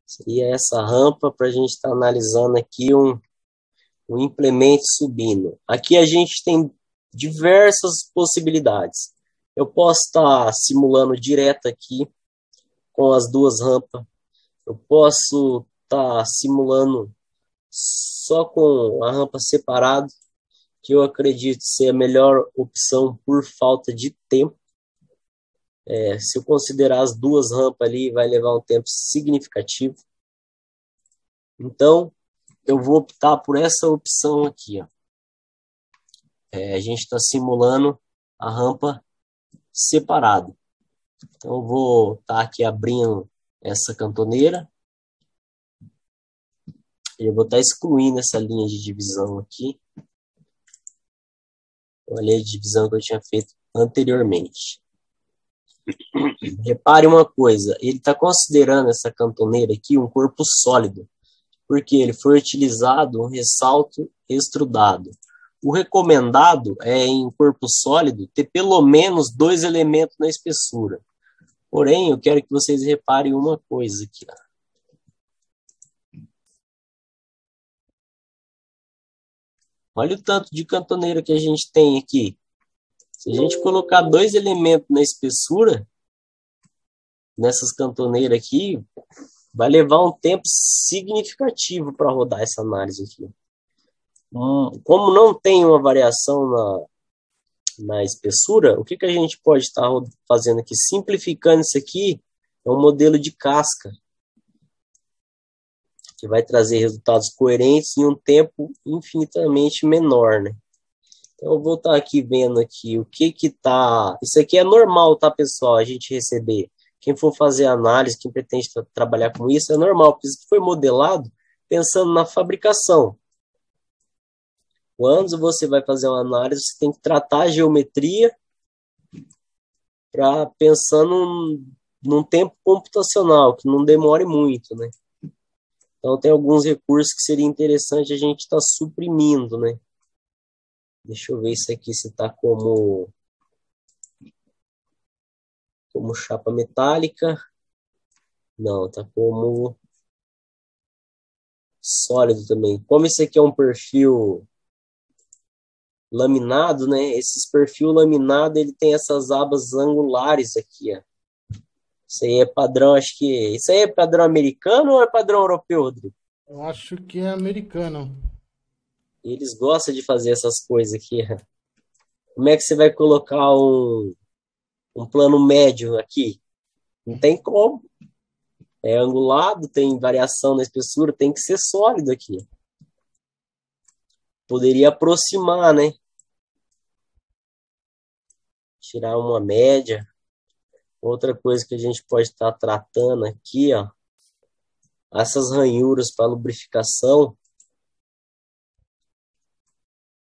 Seria essa rampa para a gente estar analisando aqui um implemento subindo. Aqui a gente tem diversas possibilidades. Eu posso estar simulando direto aqui com as duas rampas. Eu posso estar simulando só com a rampa separada, que eu acredito ser a melhor opção por falta de tempo. Se eu considerar as duas rampas ali, vai levar um tempo significativo. Então, eu vou optar por essa opção aqui. Ó. A gente está simulando a rampa separada. Então, eu vou estar aqui abrindo essa cantoneira. Eu vou estar excluindo essa linha de divisão aqui. Uma linha de divisão que eu tinha feito anteriormente. Repare uma coisa, ele está considerando essa cantoneira aqui um corpo sólido, porque ele foi utilizado um ressalto extrudado. O recomendado é, em corpo sólido, ter pelo menos 2 elementos na espessura. Porém, eu quero que vocês reparem uma coisa aqui. Ó. Olha o tanto de cantoneira que a gente tem aqui. Se a gente colocar 2 elementos na espessura, nessas cantoneiras aqui, vai levar um tempo significativo para rodar essa análise aqui. Como não tem uma variação na espessura, o que a gente pode estar fazendo aqui? Simplificando isso aqui, é um modelo de casca, que vai trazer resultados coerentes em um tempo infinitamente menor, né? Então, eu vou estar aqui vendo aqui o que tá... Isso aqui é normal, tá, pessoal? A gente receber. Quem for fazer análise, quem pretende trabalhar com isso, é normal, porque isso foi modelado pensando na fabricação. Quando você vai fazer uma análise, você tem que tratar a geometria pensando num tempo computacional, que não demore muito, né? Então, tem alguns recursos que seria interessante a gente estar suprimindo, né? Deixa eu ver isso aqui se está como chapa metálica. Não, está como sólido também. Como isso aqui é um perfil laminado, né? Esses perfil laminado, ele tem essas abas angulares aqui, ó. Isso aí é padrão, acho que... Isso aí é padrão americano ou é padrão europeu, Rodrigo? Eu acho que é americano. Eles gostam de fazer essas coisas aqui. Como é que você vai colocar um plano médio aqui? Não tem como. É angulado, tem variação na espessura, tem que ser sólido aqui. Poderia aproximar, né? Tirar uma média. Outra coisa que a gente pode estar tratando aqui, ó. Essas ranhuras para lubrificação.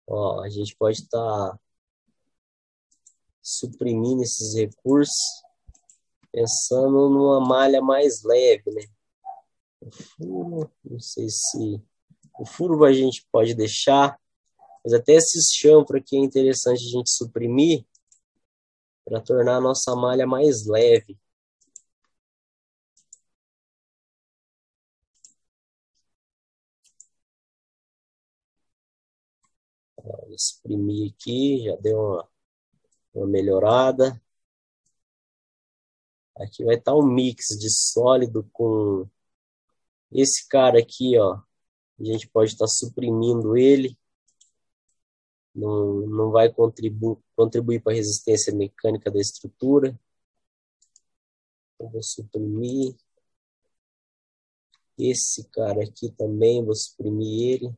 Ó, a gente pode estar suprimindo esses recursos, pensando numa malha mais leve, né? O furo, não sei se... O furo a gente pode deixar, mas até esses chanfros aqui é interessante a gente suprimir para tornar a nossa malha mais leve. Vou suprimir aqui, já deu uma melhorada. Aqui vai estar um mix de sólido com esse cara aqui, ó. A gente pode estar suprimindo ele. Não vai contribuir para a resistência mecânica da estrutura. Eu vou suprimir. Esse cara aqui também, vou suprimir ele.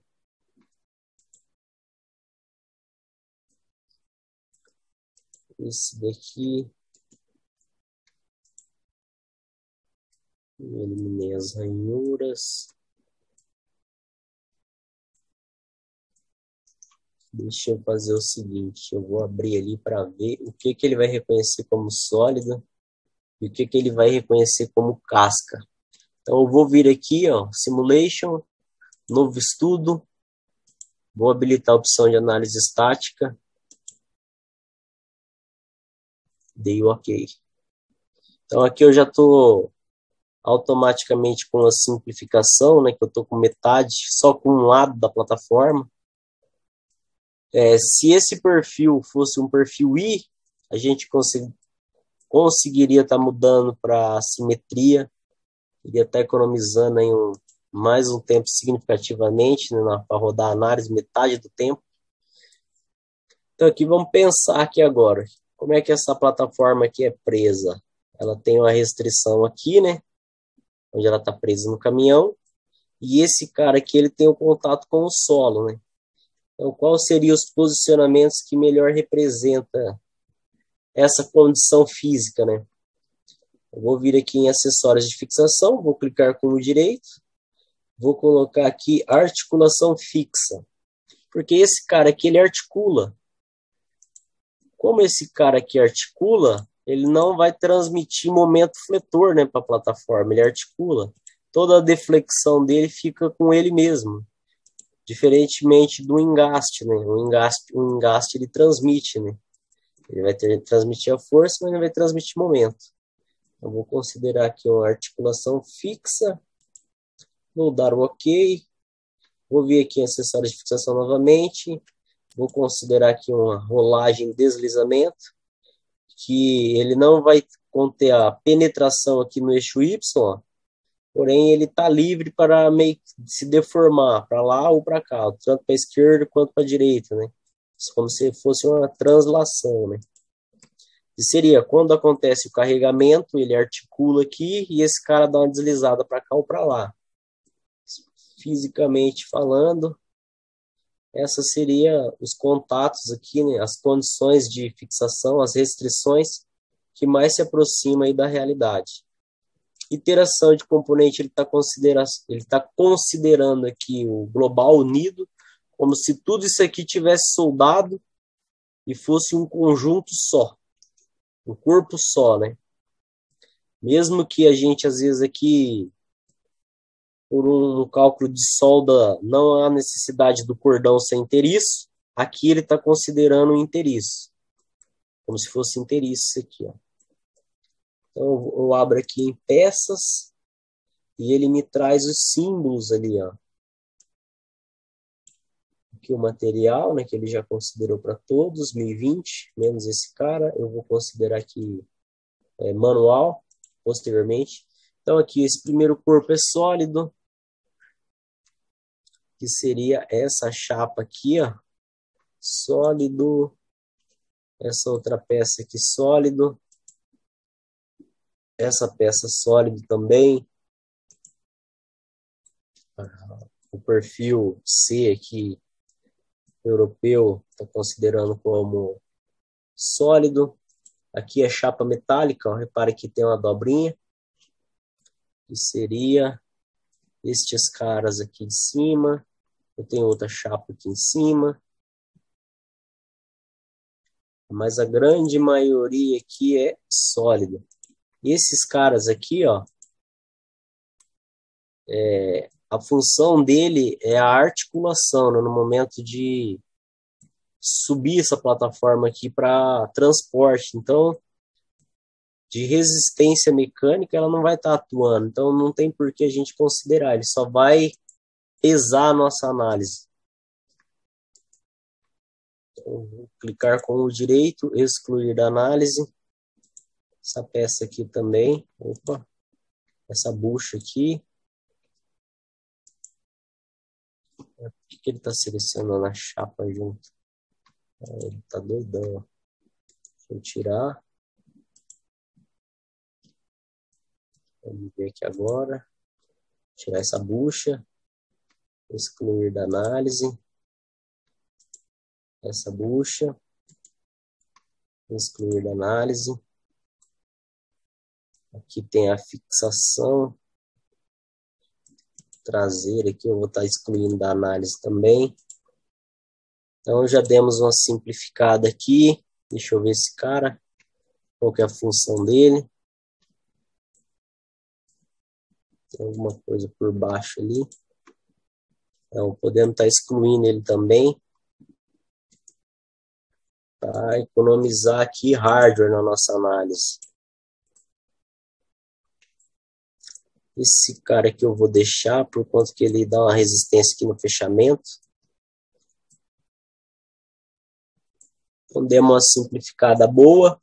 Esse daqui. Eliminei as ranhuras. Deixa eu fazer o seguinte, eu vou abrir ali para ver o que ele vai reconhecer como sólido e o que ele vai reconhecer como casca. Então eu vou vir aqui, ó, Simulation, novo estudo, vou habilitar a opção de análise estática, dei o OK. Então aqui eu já estou automaticamente com a simplificação, né, que eu estou com metade, só com um lado da plataforma. Se esse perfil fosse um perfil I, a gente conseguiria estar mudando para simetria, iria estar economizando aí mais um tempo significativamente, né, para rodar a análise, metade do tempo. Então aqui vamos pensar aqui agora, como é que essa plataforma aqui é presa? Ela tem uma restrição aqui, né, onde ela está presa no caminhão, e esse cara aqui ele tem o contato com o solo, né? Então quais seriam os posicionamentos que melhor representa essa condição física, né? Eu vou vir aqui em acessórios de fixação, vou clicar com o direito, vou colocar aqui articulação fixa, porque esse cara aqui ele articula. Como esse cara aqui articula, ele não vai transmitir momento fletor, né, para a plataforma, ele articula. Toda a deflexão dele fica com ele mesmo, diferentemente do engaste, né? O engaste ele transmite, né? Ele vai transmitir a força, mas não vai transmitir momento. Eu vou considerar aqui uma articulação fixa, vou dar o OK, vou vir aqui em acessórios de fixação novamente, vou considerar aqui uma rolagem deslizamento, que ele não vai conter a penetração aqui no eixo Y, ó, porém ele está livre para meio que se deformar para lá ou para cá, tanto para a esquerda quanto para a direita, né? Como se fosse uma translação, né? E seria quando acontece o carregamento, ele articula aqui e esse cara dá uma deslizada para cá ou para lá. Fisicamente falando, essas seriam os contatos aqui, né, as condições de fixação, as restrições que mais se aproximam aí da realidade. Iteração de componente, ele está considerando aqui o global unido, como se tudo isso aqui tivesse soldado e fosse um conjunto só, um corpo só, né? Mesmo que a gente, às vezes, aqui, por um cálculo de solda, não há necessidade do cordão ser inteiriço, aqui ele está considerando um inteiriço, como se fosse inteiriço isso aqui, ó. Então, eu abro aqui em peças e ele me traz os símbolos ali, ó. Aqui o material, né, que ele já considerou para todos, 1020, menos esse cara, eu vou considerar aqui manual, posteriormente. Então, aqui, esse primeiro corpo é sólido, que seria essa chapa aqui, ó, sólido, essa outra peça aqui, sólido, essa peça sólido também, o perfil C aqui, europeu, está considerando como sólido. Aqui é chapa metálica, ó, repare que tem uma dobrinha, que seria estes caras aqui de cima. Eu tenho outra chapa aqui em cima. Mas a grande maioria aqui é sólida. E esses caras aqui, ó, a função dele é a articulação, né, no momento de subir essa plataforma aqui para transporte. Então, de resistência mecânica, ela não vai estar atuando. Então, não tem por que a gente considerar. Ele só vai pesar a nossa análise. Então, vou clicar com o direito, excluir da análise. Essa peça aqui também. Opa, essa bucha aqui. Por que ele está selecionando a chapa junto? Ele está doidão. Deixa eu tirar. Vamos ver aqui agora. Tirar essa bucha. Excluir da análise. Essa bucha. Excluir da análise. Aqui tem a fixação traseira. Aqui eu vou estar excluindo da análise também. Então já demos uma simplificada aqui. Deixa eu ver esse cara. Qual que é a função dele. Tem alguma coisa por baixo ali. Então, podemos estar excluindo ele também. Para economizar aqui hardware na nossa análise. Esse cara aqui eu vou deixar, por conta que ele dá uma resistência aqui no fechamento. Então, demos uma simplificada boa.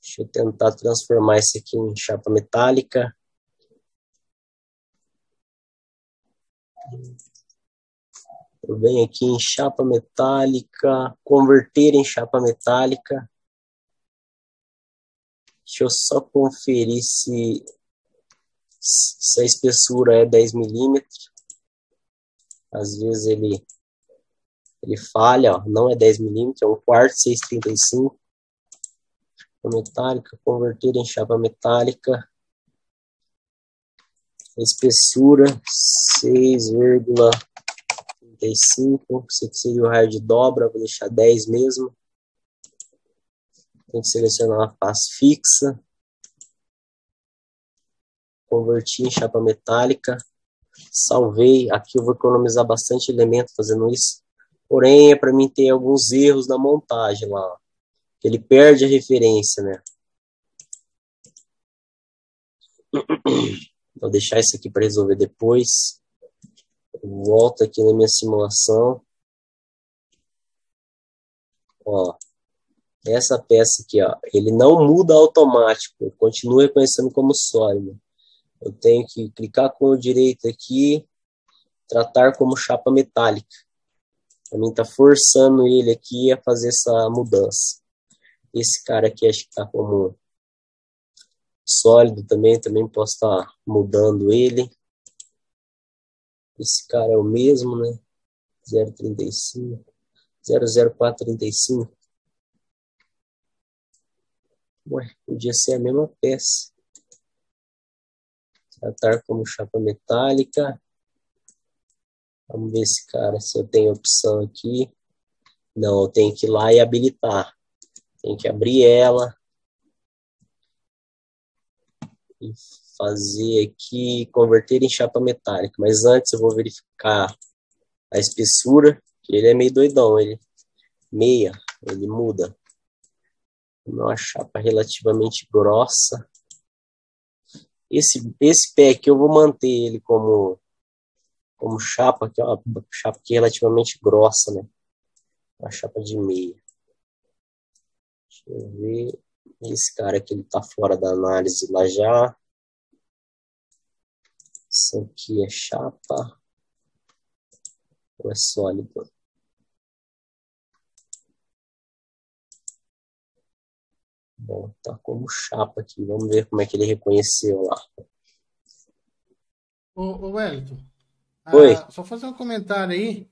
Deixa eu tentar transformar isso aqui em chapa metálica. Eu venho aqui em chapa metálica, converter em chapa metálica. Deixa eu só conferir se a espessura é 10 milímetros. Às vezes ele falha, ó, não é 10 milímetros, é um quarto 6,35. Chapa metálica, converter em chapa metálica. Espessura 6,35. Esse aqui seria o raio de dobra, vou deixar 10 mesmo. Tem que selecionar uma face fixa. Converti em chapa metálica. Salvei. Aqui eu vou economizar bastante elemento fazendo isso. Porém, é para mim ter alguns erros na montagem lá. Ele perde a referência, né? Vou deixar isso aqui para resolver depois. Volto aqui na minha simulação. Ó, essa peça aqui, ó, ele não muda automático. Continua reconhecendo como sólido. Eu tenho que clicar com o direito aqui, tratar como chapa metálica. Para mim tá forçando ele aqui a fazer essa mudança. Esse cara aqui acho que tá como sólido também posso estar mudando ele. Esse cara é o mesmo, né? 0,35, 00435. Ué, podia ser a mesma peça. Tratar como chapa metálica. Vamos ver esse cara, se eu tenho opção aqui. Não, eu tenho que ir lá e habilitar. Tem que abrir ela. E fazer aqui, converter em chapa metálica. Mas antes eu vou verificar a espessura, que ele é meio doidão. Ele muda. Uma chapa relativamente grossa. Esse pé aqui eu vou manter ele como chapa, que é uma chapa aqui relativamente grossa, né? Uma chapa de meia. Deixa eu ver. Esse cara aqui ele tá fora da análise lá já. Isso aqui é chapa ou é sólido? Bom, tá como chapa aqui. Vamos ver como é que ele reconheceu lá. Ô Wellington, Oi. só fazer um comentário aí.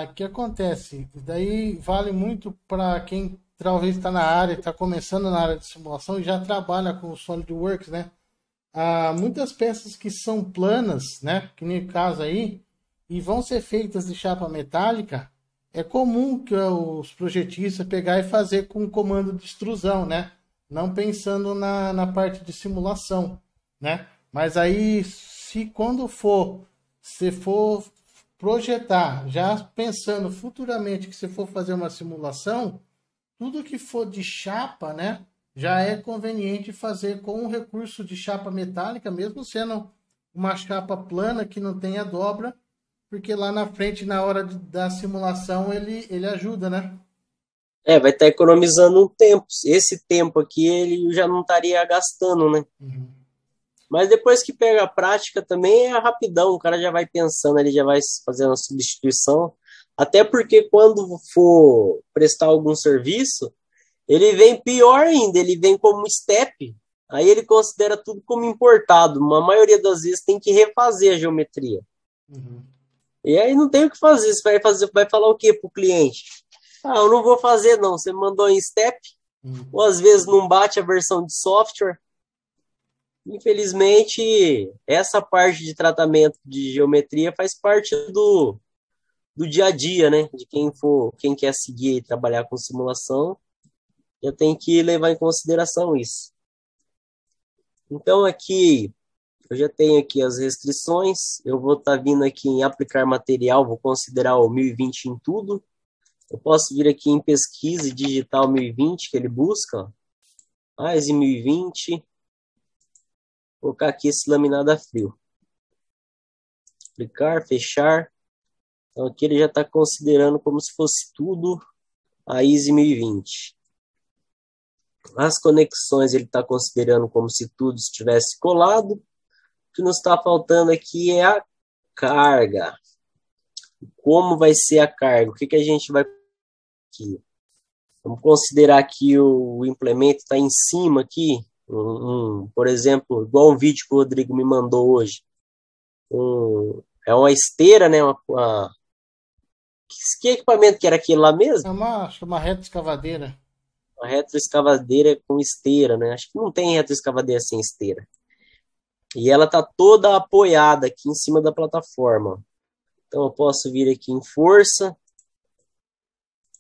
O que acontece? Isso daí vale muito para quem talvez está na área, está começando na área de simulação e já trabalha com o SolidWorks, né? Muitas peças que são planas, né? Que nem o caso aí, e vão ser feitas de chapa metálica, é comum que os projetistas pegar e fazer com comando de extrusão, né? Não pensando na parte de simulação, né? Mas aí, se quando se for projetar, já pensando futuramente que se for fazer uma simulação, tudo que for de chapa, né? Já é conveniente fazer com o recurso de chapa metálica, mesmo sendo uma chapa plana que não tenha dobra, porque lá na frente, na hora da simulação, ele ajuda, né? Vai estar economizando um tempo. Esse tempo aqui ele já não estaria gastando, né? Uhum. Mas depois que pega a prática também é rapidão. O cara já vai pensando, ele já vai fazendo a substituição. Até porque quando for prestar algum serviço, ele vem pior ainda, ele vem como step. Aí ele considera tudo como importado. A maioria das vezes tem que refazer a geometria. Uhum. E aí não tem o que fazer. Você vai falar o que para o cliente? Eu não vou fazer não. Você me mandou em step, Uhum. ou às vezes não bate a versão de software. Infelizmente, essa parte de tratamento de geometria faz parte do dia a dia, né? De quem quer seguir e trabalhar com simulação, já tem que levar em consideração isso. Então aqui eu já tenho aqui as restrições. Eu vou estar vindo aqui em aplicar material, vou considerar o 1020 em tudo. Eu posso vir aqui em pesquisa e digitar o 1020 que ele busca. Mais em 1020. Vou colocar aqui esse laminado a frio. Clicar, fechar. Então aqui ele já está considerando como se fosse tudo a ISO 1020. As conexões ele está considerando como se tudo estivesse colado. O que nos está faltando aqui é a carga. Como vai ser a carga? O que a gente vai aqui? Vamos considerar que o implemento está em cima aqui. Por exemplo, igual um vídeo que o Rodrigo me mandou hoje. É uma esteira, né? Que equipamento que era aquele lá mesmo? Acho que é uma retroescavadeira. Uma retroescavadeira com esteira, né? Acho que não tem retroescavadeira sem esteira. E ela tá toda apoiada aqui em cima da plataforma. Então eu posso vir aqui em força.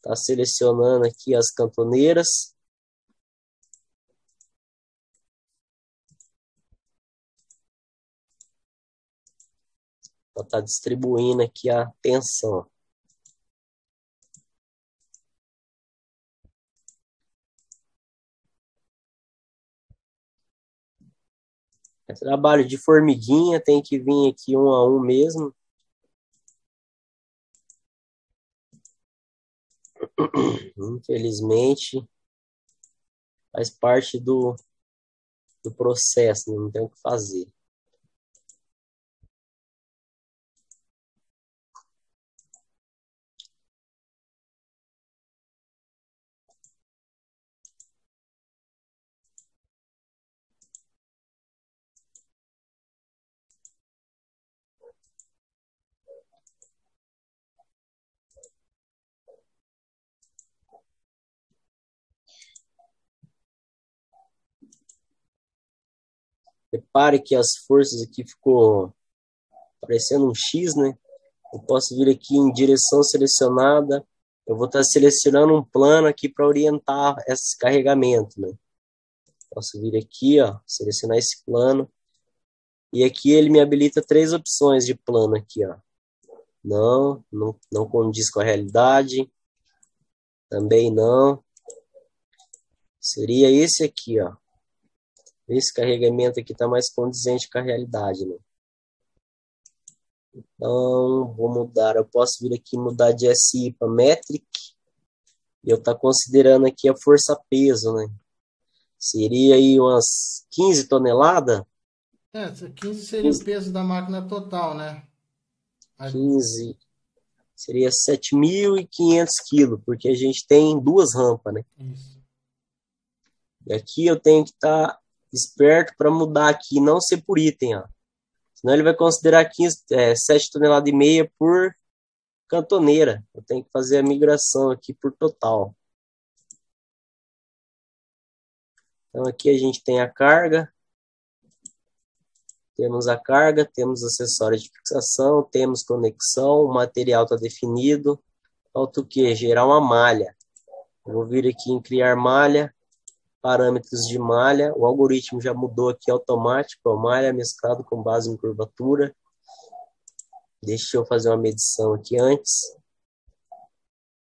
Tá selecionando aqui as cantoneiras. Ela tá distribuindo aqui a tensão. É trabalho de formiguinha, tem que vir aqui um a um mesmo. Infelizmente, faz parte do processo, né? Não tem o que fazer. Repare que as forças aqui ficou parecendo um X, né? Eu posso vir aqui em direção selecionada. Eu vou estar selecionando um plano aqui para orientar esse carregamento, né? Posso vir aqui, ó, selecionar esse plano. E aqui ele me habilita 3 opções de plano aqui, ó. Não condiz com a realidade. Também não. Seria esse aqui, ó. Esse carregamento aqui está mais condizente com a realidade, né? Então, vou mudar. Eu posso vir aqui mudar de SI para Metric. E eu estou considerando aqui a força-peso, né? Seria aí umas 15 toneladas? 15 seria o peso da máquina total, né? 15. Seria 7.500 quilos, porque a gente tem 2 rampas, né? Isso. E aqui eu tenho que estar esperto para mudar aqui, não ser por item, ó. Senão ele vai considerar 7,5 toneladas por cantoneira. Eu tenho que fazer a migração aqui por total. Então aqui a gente tem a carga. Temos a carga, temos acessórios de fixação, temos conexão, o material está definido. Falta o quê? Gerar uma malha. Eu vou vir aqui em criar malha, parâmetros de malha. O algoritmo já mudou aqui automático, a malha mesclado com base em curvatura. Deixa eu fazer uma medição aqui antes.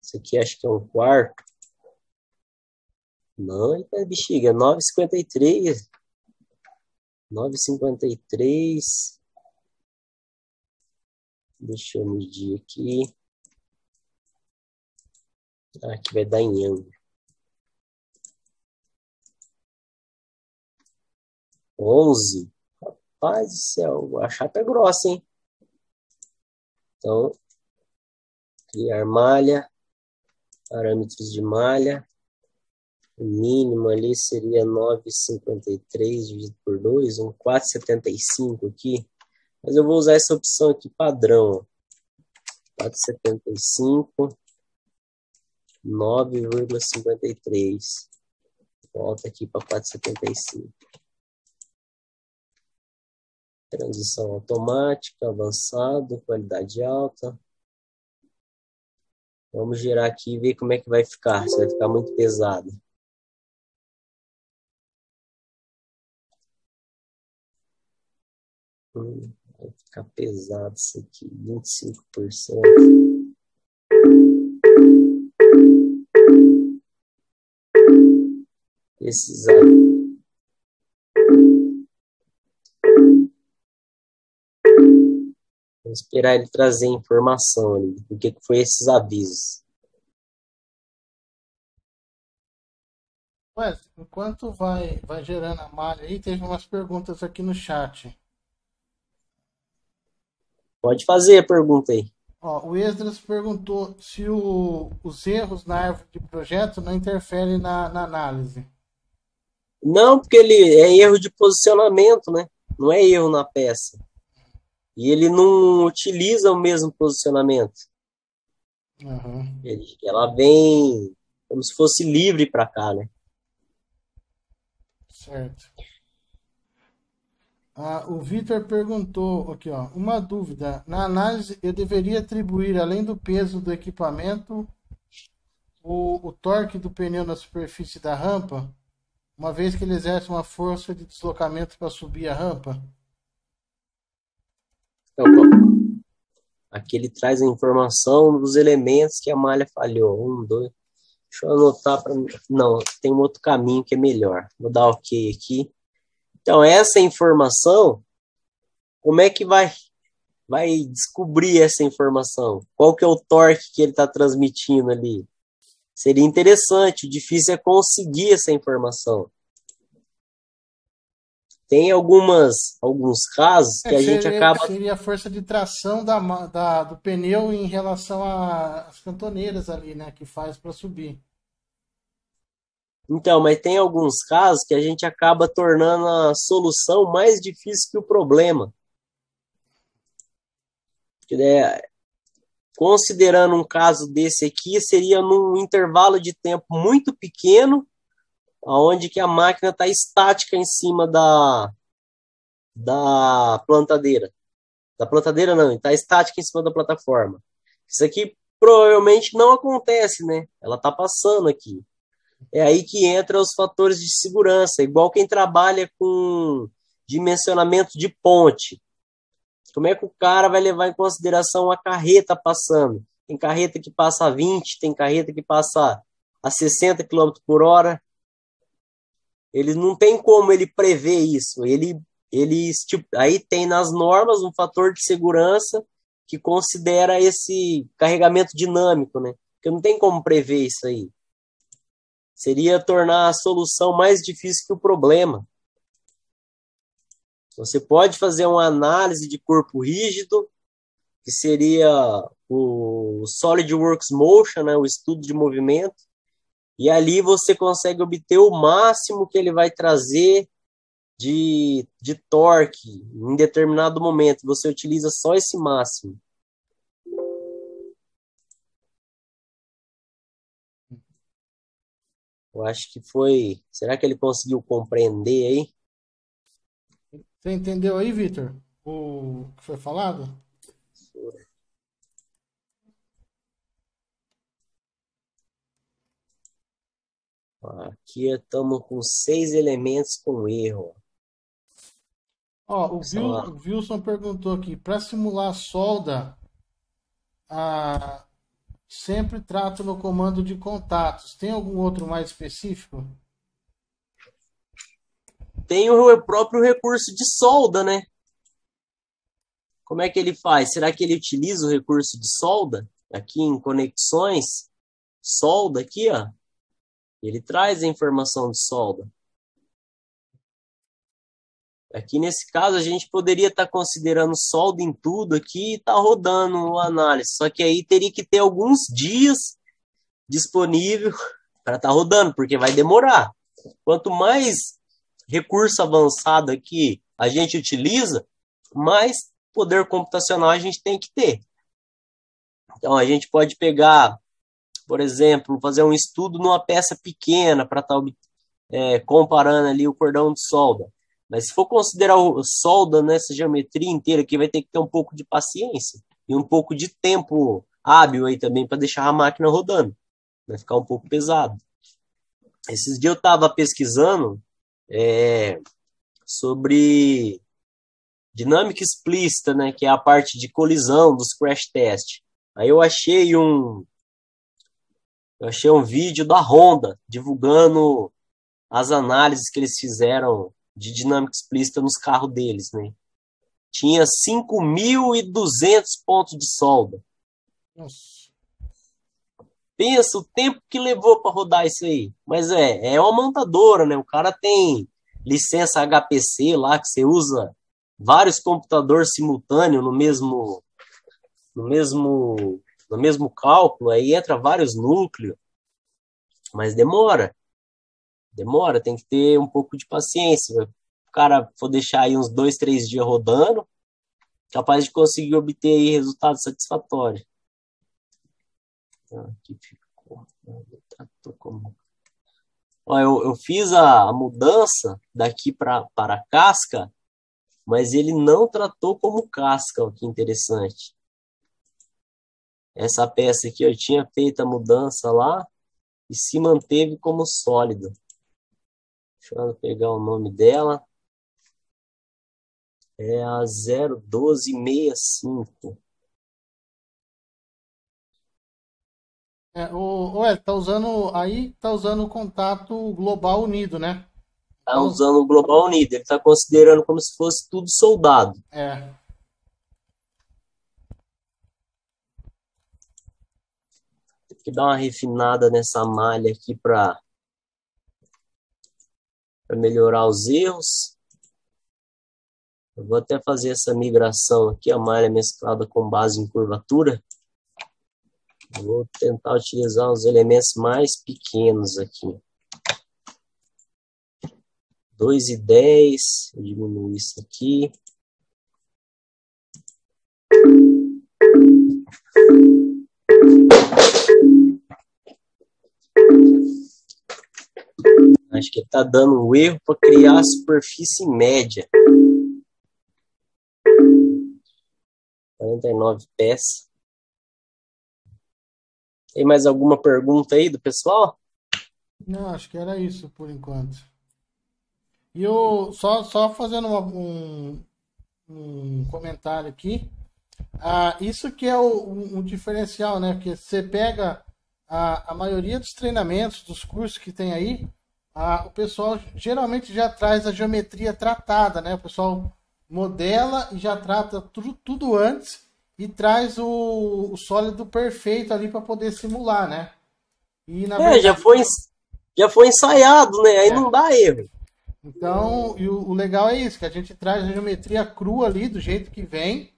Isso aqui acho que é 1/4. Não, é bexiga, 9,53. 9,53. Deixa eu medir aqui. Aqui vai dar em ângulo. 11. Rapaz do céu, a chapa é grossa, hein? Então, criar malha, parâmetros de malha. O mínimo ali seria 9,53 dividido por 2, 4,75 aqui. Mas eu vou usar essa opção aqui padrão. 4,75, 9,53. Volta aqui para 4,75. Transição automática, avançado, qualidade alta. Vamos girar aqui e ver como é que vai ficar. Se vai ficar muito pesado. Vai ficar pesado isso aqui, 25%. Esses Vamos esperar ele trazer informação ali, do que foi esses avisos. Ué, enquanto vai gerando a malha aí, teve umas perguntas aqui no chat. Pode fazer a pergunta aí. Ó, o Esdras perguntou se os erros na árvore de projeto não interferem na análise. Não, porque ele é erro de posicionamento, né? Não é erro na peça. E ele não utiliza o mesmo posicionamento. Uhum. Ela vem como se fosse livre para cá, né? Certo. O Vitor perguntou aqui, ó, uma dúvida. Na análise, eu deveria atribuir, além do peso do equipamento, o torque do pneu na superfície da rampa, uma vez que ele exerce uma força de deslocamento para subir a rampa? Então, aqui ele traz a informação dos elementos que a malha falhou. 1, 2. Deixa eu anotar para. Não, tem um outro caminho que é melhor. Vou dar OK aqui. Então, essa informação, como é que vai descobrir essa informação? Qual que é o torque que ele está transmitindo ali? Seria interessante, o difícil é conseguir essa informação. Tem alguns casos que a gente acaba... Seria a força de tração do pneu em relação às cantoneiras ali, né? Que faz para subir. Então, mas tem alguns casos que a gente acaba tornando a solução mais difícil que o problema. Considerando um caso desse aqui, seria num intervalo de tempo muito pequeno, onde que a máquina está estática em cima da plantadeira. Da plantadeira não, está estática em cima da plataforma. Isso aqui provavelmente não acontece, né? Ela está passando aqui. É aí que entra os fatores de segurança, igual quem trabalha com dimensionamento de ponte. Como é que o cara vai levar em consideração a carreta passando? Tem carreta que passa a 20, tem carreta que passa a 60 km por hora. Ele não tem como ele prever isso. Aí tem nas normas um fator de segurança que considera esse carregamento dinâmico, né? Porque não tem como prever isso aí. Seria tornar a solução mais difícil que o problema. Você pode fazer uma análise de corpo rígido, que seria o SolidWorks Motion, né, o estudo de movimento, e ali você consegue obter o máximo que ele vai trazer de torque em determinado momento. Você utiliza só esse máximo. Eu acho que foi... Será que ele conseguiu compreender aí? Você entendeu aí, Vitor? O que foi falado? Aqui estamos com 6 elementos com erro. Ó, o Wilson perguntou aqui, para simular solda, sempre trato no comando de contatos. Tem algum outro mais específico? Tem o próprio recurso de solda, né? Como é que ele faz? Será que ele utiliza o recurso de solda? Aqui em conexões, solda aqui, ó. Ele traz a informação de solda. Aqui nesse caso a gente poderia estar considerando solda em tudo aqui e tá rodando a análise. Só que aí teria que ter alguns dias disponível para estar rodando, porque vai demorar. Quanto mais recurso avançado aqui a gente utiliza, mais poder computacional a gente tem que ter. Então a gente pode pegar, por exemplo, fazer um estudo numa peça pequena para estar comparando ali o cordão de solda. Mas se for considerar o solda nessa geometria inteira aqui, vai ter que ter um pouco de paciência e um pouco de tempo hábil aí também para deixar a máquina rodando. Vai ficar um pouco pesado. Esses dias eu estava pesquisando sobre dinâmica explícita, né, que é a parte de colisão dos crash test. Aí eu achei um vídeo da Honda divulgando as análises que eles fizeram de dinâmica explícita nos carros deles, né? tinha 5.200 pontos de solda. Nossa. Pensa o tempo que levou para rodar isso aí. Mas é uma montadora, né? O cara tem licença HPC lá, que você usa vários computadores simultâneos no mesmo cálculo, aí entra vários núcleos. Mas demora, tem que ter um pouco de paciência. O cara for deixar aí uns 2, 3 dias rodando, capaz de conseguir obter aí resultado satisfatório. Aqui ficou. Ó, eu fiz a mudança daqui para casca, mas ele não tratou como casca. Ó, que interessante. Essa peça aqui eu tinha feito a mudança lá e se manteve como sólido. Deixa eu pegar o nome dela. É a 01265. Tá usando o contato global unido, né? Tá Então, usando o Global Unido. Ele tá considerando como se fosse tudo soldado. é. Tem que dar uma refinada nessa malha aqui para melhorar os erros. Eu vou até fazer essa migração aqui, a malha mesclada com base em curvatura. Eu vou tentar utilizar os elementos mais pequenos aqui. 2,10. Eu diminuo isso aqui. Acho que está dando um erro para criar a superfície média. 49 peças. Tem mais alguma pergunta aí do pessoal? Não, acho que era isso por enquanto. E eu só fazendo um comentário aqui. Isso que é o diferencial, né? Porque você pega a maioria dos treinamentos, dos cursos que tem aí, o pessoal geralmente já traz a geometria tratada, né? O pessoal modela e já trata tudo antes e traz o sólido perfeito ali para poder simular, né? E na verdade, já foi ensaiado, né? Aí é. não dá erro. Então, e o legal é isso, que a gente traz a geometria crua ali, do jeito que vem,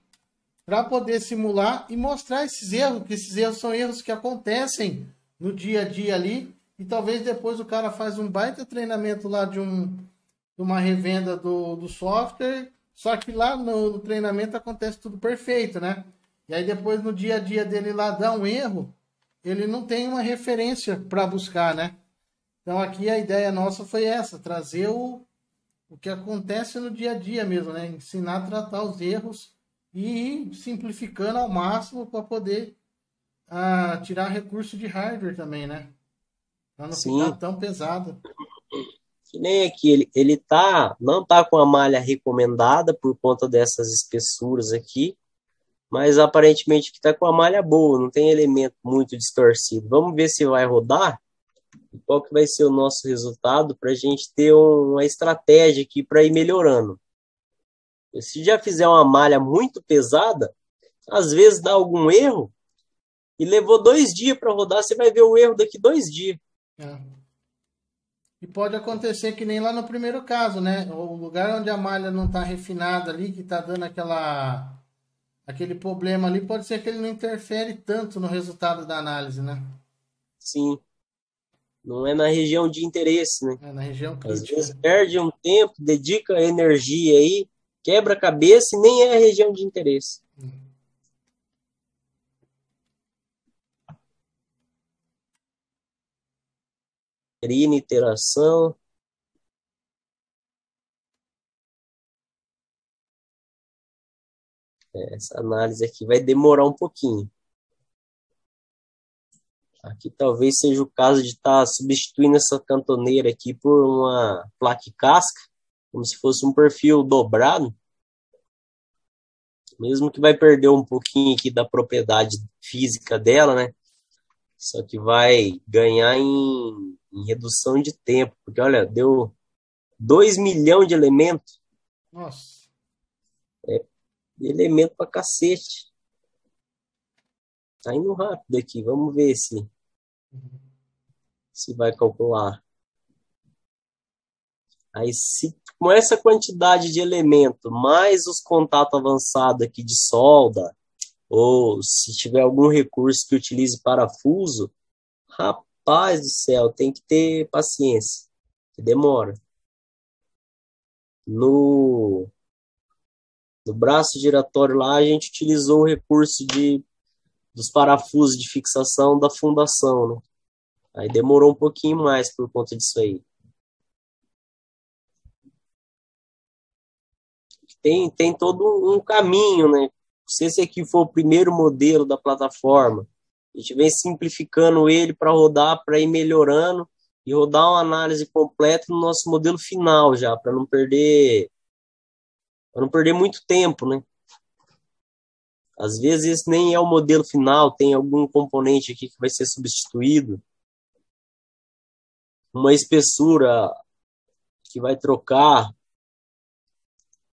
para poder simular e mostrar esses erros, que esses erros são erros que acontecem no dia a dia ali, e talvez depois o cara faz um baita treinamento lá de uma revenda do software, só que lá no treinamento acontece tudo perfeito, né? E aí depois no dia a dia dele lá dá um erro, ele não tem uma referência para buscar, né? Então aqui a ideia nossa foi essa, trazer o que acontece no dia a dia mesmo, né? Ensinar a tratar os erros e ir simplificando ao máximo para poder tirar recurso de hardware também, né? Para não ficar Sim. tão pesado. Que nem aqui, ele não tá com a malha recomendada por conta dessas espessuras aqui, mas aparentemente que tá com a malha boa, não tem elemento muito distorcido. Vamos ver se vai rodar e qual que vai ser o nosso resultado para a gente ter uma estratégia aqui para ir melhorando. Se já fizer uma malha muito pesada, às vezes dá algum erro e levou 2 dias para rodar, você vai ver o erro daqui 2 dias. É. E pode acontecer que nem lá no primeiro caso, né? O lugar onde a malha não está refinada ali, que está dando aquele problema ali, pode ser que ele não interfere tanto no resultado da análise, né? Sim, não é na região de interesse, né? É na região Às crítica. vezes perde um tempo, dedica energia aí, quebra a cabeça e nem é a região de interesse. Interação. Essa análise aqui vai demorar um pouquinho. Aqui talvez seja o caso de estar substituindo essa cantoneira aqui por uma placa casca, como se fosse um perfil dobrado. Mesmo que vai perder um pouquinho aqui da propriedade física dela, né? Só que vai ganhar em redução de tempo. Porque, olha, deu 2 milhões de elementos. Nossa. Elemento pra cacete. Tá indo rápido aqui. Vamos ver se vai calcular. Aí, se com essa quantidade de elemento, mais os contatos avançados aqui de solda, ou se tiver algum recurso que utilize parafuso, rapaz do céu, tem que ter paciência, que demora. No braço giratório lá, a gente utilizou o recurso dos parafusos de fixação da fundação, né? Aí demorou um pouquinho mais por conta disso aí. Tem todo um caminho, né? Se esse aqui for o primeiro modelo da plataforma, a gente vem simplificando ele para rodar, para ir melhorando e rodar uma análise completa no nosso modelo final já, para não perder muito tempo, né? Às vezes esse nem é o modelo final, tem algum componente aqui que vai ser substituído, uma espessura que vai trocar,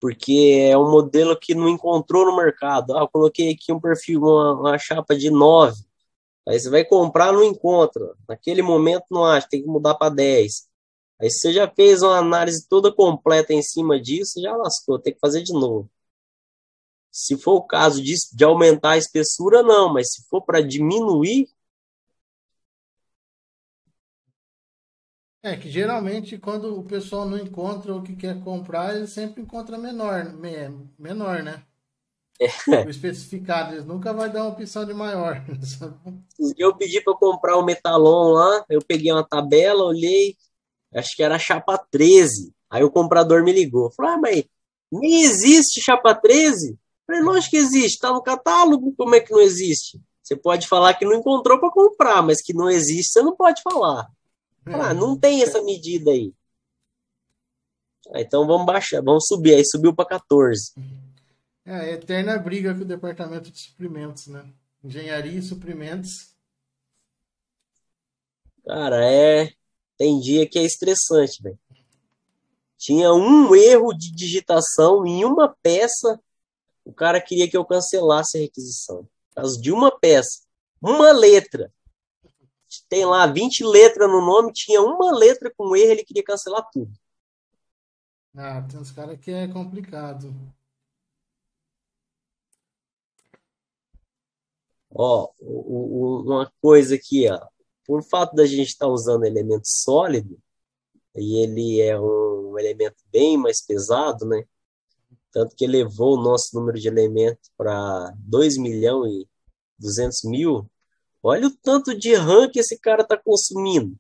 porque é um modelo que não encontrou no mercado. Eu coloquei aqui um perfil, uma chapa de 9. Aí você vai comprar, não encontra. Naquele momento não acha, tem que mudar para 10. Aí você já fez uma análise toda completa em cima disso, já lascou, tem que fazer de novo. Se for o caso de aumentar a espessura, não, mas se for para diminuir. É que geralmente quando o pessoal não encontra o que quer comprar, ele sempre encontra menor, né? O especificado, eles nunca vai dar uma opção de maior. Eu pedi para comprar o Metalon lá, eu peguei uma tabela, olhei, acho que era chapa 13. Aí o comprador me ligou, falou: mas nem existe chapa 13? Eu falei: lógico que existe, tá no catálogo, como é que não existe? Você pode falar que não encontrou para comprar, mas que não existe, você não pode falar. Não tem essa medida aí. Então vamos baixar, vamos subir. Aí subiu para 14. É a eterna briga com o departamento de suprimentos, né? Engenharia e suprimentos. Cara, tem dia que é estressante, velho. Tinha um erro de digitação em uma peça, o cara queria que eu cancelasse a requisição. Por causa de uma peça. Uma letra. Tem lá 20 letras no nome, tinha uma letra com erro, ele queria cancelar tudo. Ah, tem uns caras que é complicado. Ó, uma coisa aqui, ó. Por fato da gente estar usando elemento sólido, e ele é um elemento bem mais pesado, né? Tanto que elevou o nosso número de elementos para 2.200.000. Olha o tanto de RAM que esse cara está consumindo.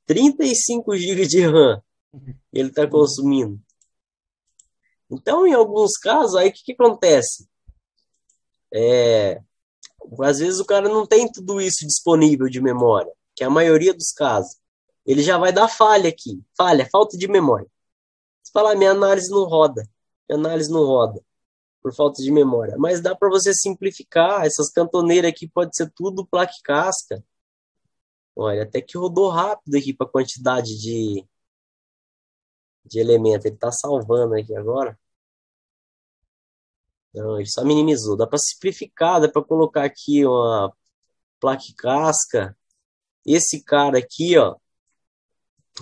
35 GB de RAM ele está consumindo. Então, em alguns casos, aí o que acontece? Às vezes o cara não tem tudo isso disponível de memória, que é a maioria dos casos. Ele já vai dar falha aqui. Falta de memória. Você fala: minha análise não roda. Minha análise não roda por falta de memória. Mas dá para você simplificar. Essas cantoneiras aqui pode ser tudo placa e casca. Olha, até que rodou rápido aqui para a quantidade de elemento. Ele está salvando aqui agora. Não, ele só minimizou. Dá para simplificar, dá para colocar aqui uma placa e casca. Esse cara aqui, ó,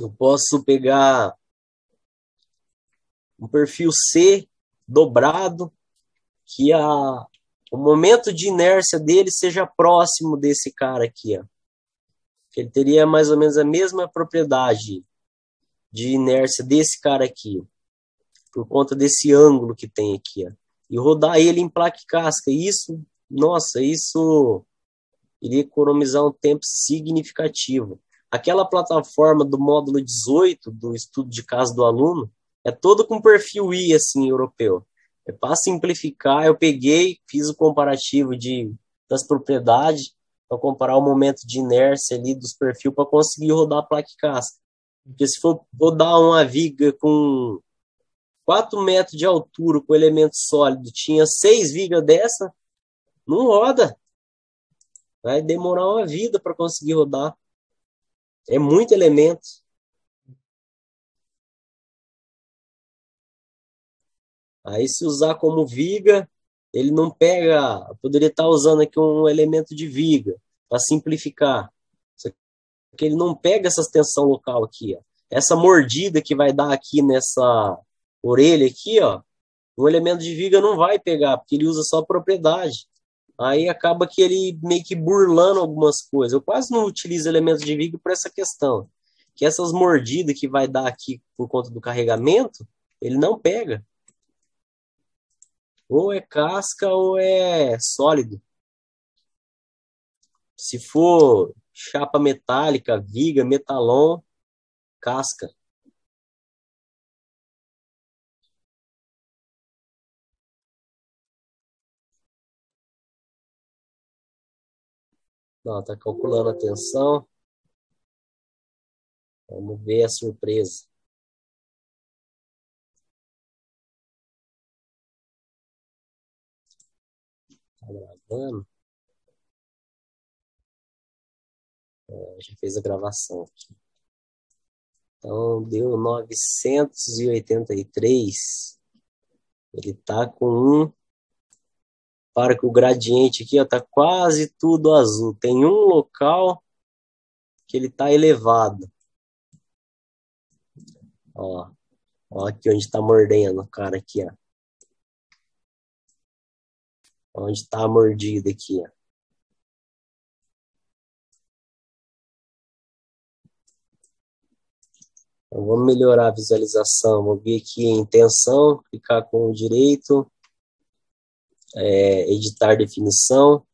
eu posso pegar um perfil C dobrado, que o momento de inércia dele seja próximo desse cara aqui, ó. Que ele teria mais ou menos a mesma propriedade de inércia desse cara aqui, por conta desse ângulo que tem aqui, ó. E rodar ele em placa e casca. Isso, nossa, isso iria economizar um tempo significativo. Aquela plataforma do módulo 18 do estudo de caso do aluno é todo com perfil I, assim, europeu. É para simplificar, eu peguei, fiz o comparativo das propriedades para comparar o momento de inércia ali dos perfis para conseguir rodar a placa e casca. Porque se for rodar uma viga com 4 metros de altura com elemento sólido, tinha 6 vigas dessa, não roda. Vai demorar uma vida para conseguir rodar. É muito elemento. Aí se usar como viga, ele não pega, poderia estar usando aqui um elemento de viga, para simplificar. Só que ele não pega essa tensão local aqui, ó. Essa mordida que vai dar aqui nessa orelha aqui, ó, um elemento de viga não vai pegar, porque ele usa só a propriedade. Aí acaba que ele meio que burlando algumas coisas. Eu quase não utilizo elementos de viga por essa questão. Que essas mordidas que vai dar aqui por conta do carregamento, ele não pega. Ou é casca ou é sólido. Se for chapa metálica, viga, metalon, casca. Não, tá calculando a tensão. Vamos ver a surpresa. Tá gravando? Já fez a gravação aqui. Então, deu 983. Ele tá com um. Para que o gradiente aqui, ó, tá quase tudo azul. Tem um local que ele tá elevado. Ó, ó aqui onde tá mordendo o cara aqui, ó. Onde tá a mordida aqui, ó. Então, vamos melhorar a visualização. Vou vir aqui em tensão, clicar com o direito, editar definição.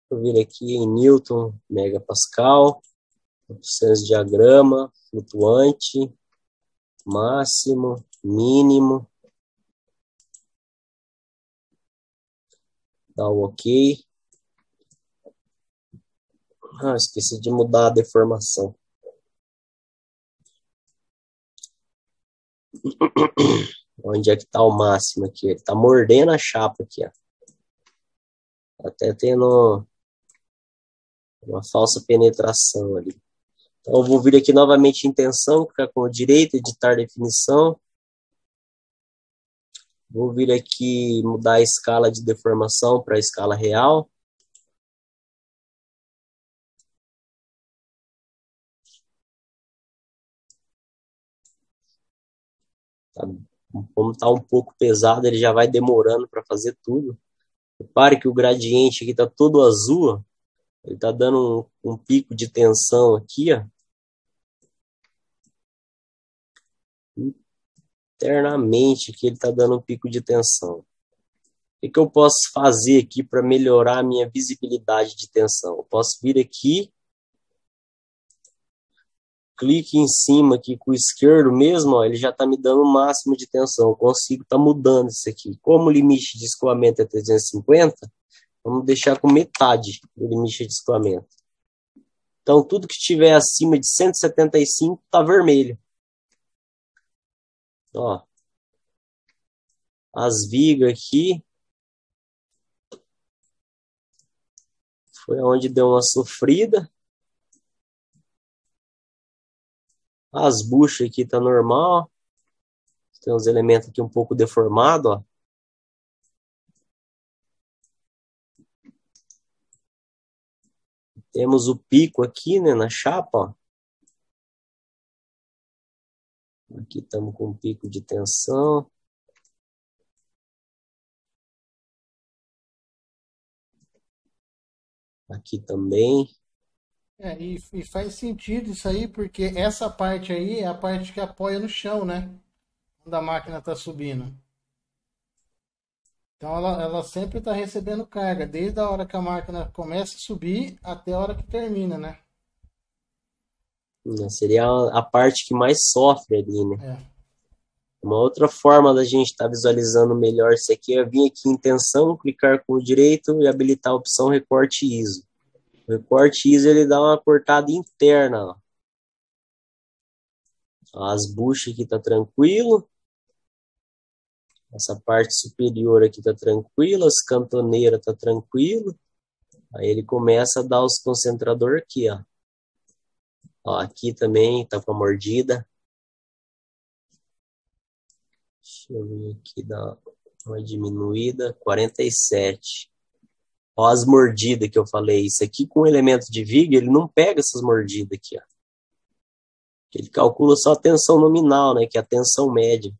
Vou vir aqui em Newton, megapascal, opções de diagrama, flutuante, máximo, mínimo. Dá o OK. Esqueci de mudar a deformação. Onde é que tá o máximo aqui? Ele tá mordendo a chapa aqui, ó. Até tendo uma falsa penetração ali. Então eu vou vir aqui novamente em tensão, clicar com o direito, editar definição. Vou vir aqui mudar a escala de deformação para a escala real. Tá, como está um pouco pesado, ele já vai demorando para fazer tudo. Repare que o gradiente aqui está todo azul, ó. Ele está dando um pico de tensão aqui, ó. Internamente que ele está dando um pico de tensão. O que eu posso fazer aqui para melhorar a minha visibilidade de tensão? Eu posso vir aqui, clique em cima aqui com o esquerdo mesmo, ó, ele já está me dando o máximo de tensão. Eu consigo estar mudando isso aqui. Como o limite de escoamento é 350, vamos deixar com metade do limite de escoamento. Então, tudo que estiver acima de 175 está vermelho. Ó, as vigas aqui foi onde deu uma sofrida. As buchas aqui tá normal. Tem uns elementos aqui um pouco deformados, ó. Temos o pico aqui, né, na chapa, ó. Aqui estamos com um pico de tensão. Aqui também. E faz sentido isso aí, porque essa parte aí é a parte que apoia no chão, né? Quando a máquina está subindo. Então ela sempre está recebendo carga, desde a hora que a máquina começa a subir até a hora que termina, né? Seria a parte que mais sofre ali, né? É. Uma outra forma da gente estar visualizando melhor isso aqui é vir aqui em tensão, clicar com o direito e habilitar a opção recorte ISO. O recorte ISO ele dá uma cortada interna, ó. As buchas aqui tá tranquilo. Essa parte superior aqui tá tranquila, as cantoneiras tá tranquilo. Aí ele começa a dar os concentradores aqui, ó. Ó, aqui também tá com a mordida. Deixa eu ver aqui, dar uma diminuída. 47. Ó, as mordidas que eu falei. Isso aqui com o elemento de viga, ele não pega essas mordidas aqui, ó. Ele calcula só a tensão nominal, né? Que é a tensão média.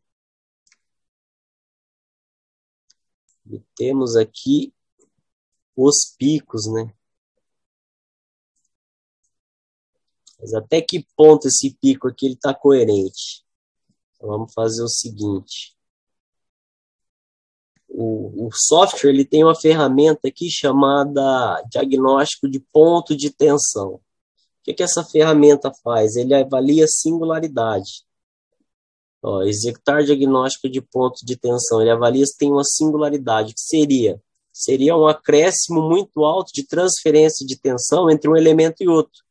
E temos aqui os picos, né? Mas até que ponto esse pico aqui ele está coerente? Então, vamos fazer o seguinte. O software ele tem uma ferramenta aqui chamada diagnóstico de ponto de tensão. O que essa ferramenta faz? Ele avalia singularidade. Ó, executar diagnóstico de ponto de tensão. Ele avalia se tem uma singularidade. O que seria? Seria um acréscimo muito alto de transferência de tensão entre um elemento e outro.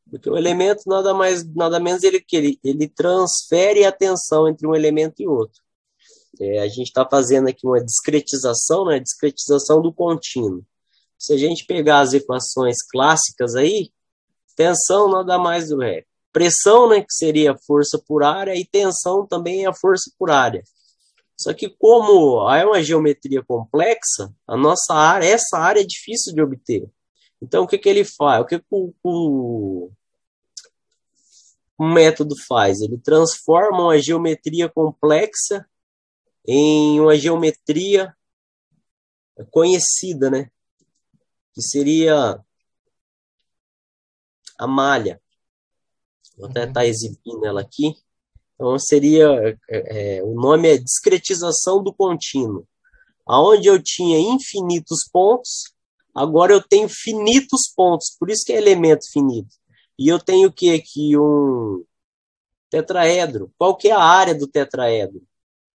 Porque o elemento nada mais, nada menos ele transfere a tensão entre um elemento e outro. A gente está fazendo aqui uma discretização, né? Discretização do contínuo. Se a gente pegar as equações clássicas aí, tensão nada mais do que pressão, né? Que seria força por área, e tensão também é a força por área. Só que como é uma geometria complexa, a nossa área, essa área é difícil de obter. Então, o que ele faz? O que o método faz? Ele transforma uma geometria complexa em uma geometria conhecida, né? Que seria a malha. Vou até estar exibindo ela aqui. Então, seria... o nome é discretização do contínuo. Aonde eu tinha infinitos pontos, agora eu tenho finitos pontos. Por isso que é elemento finito. E eu tenho o que aqui? Um tetraedro. Qual que é a área do tetraedro?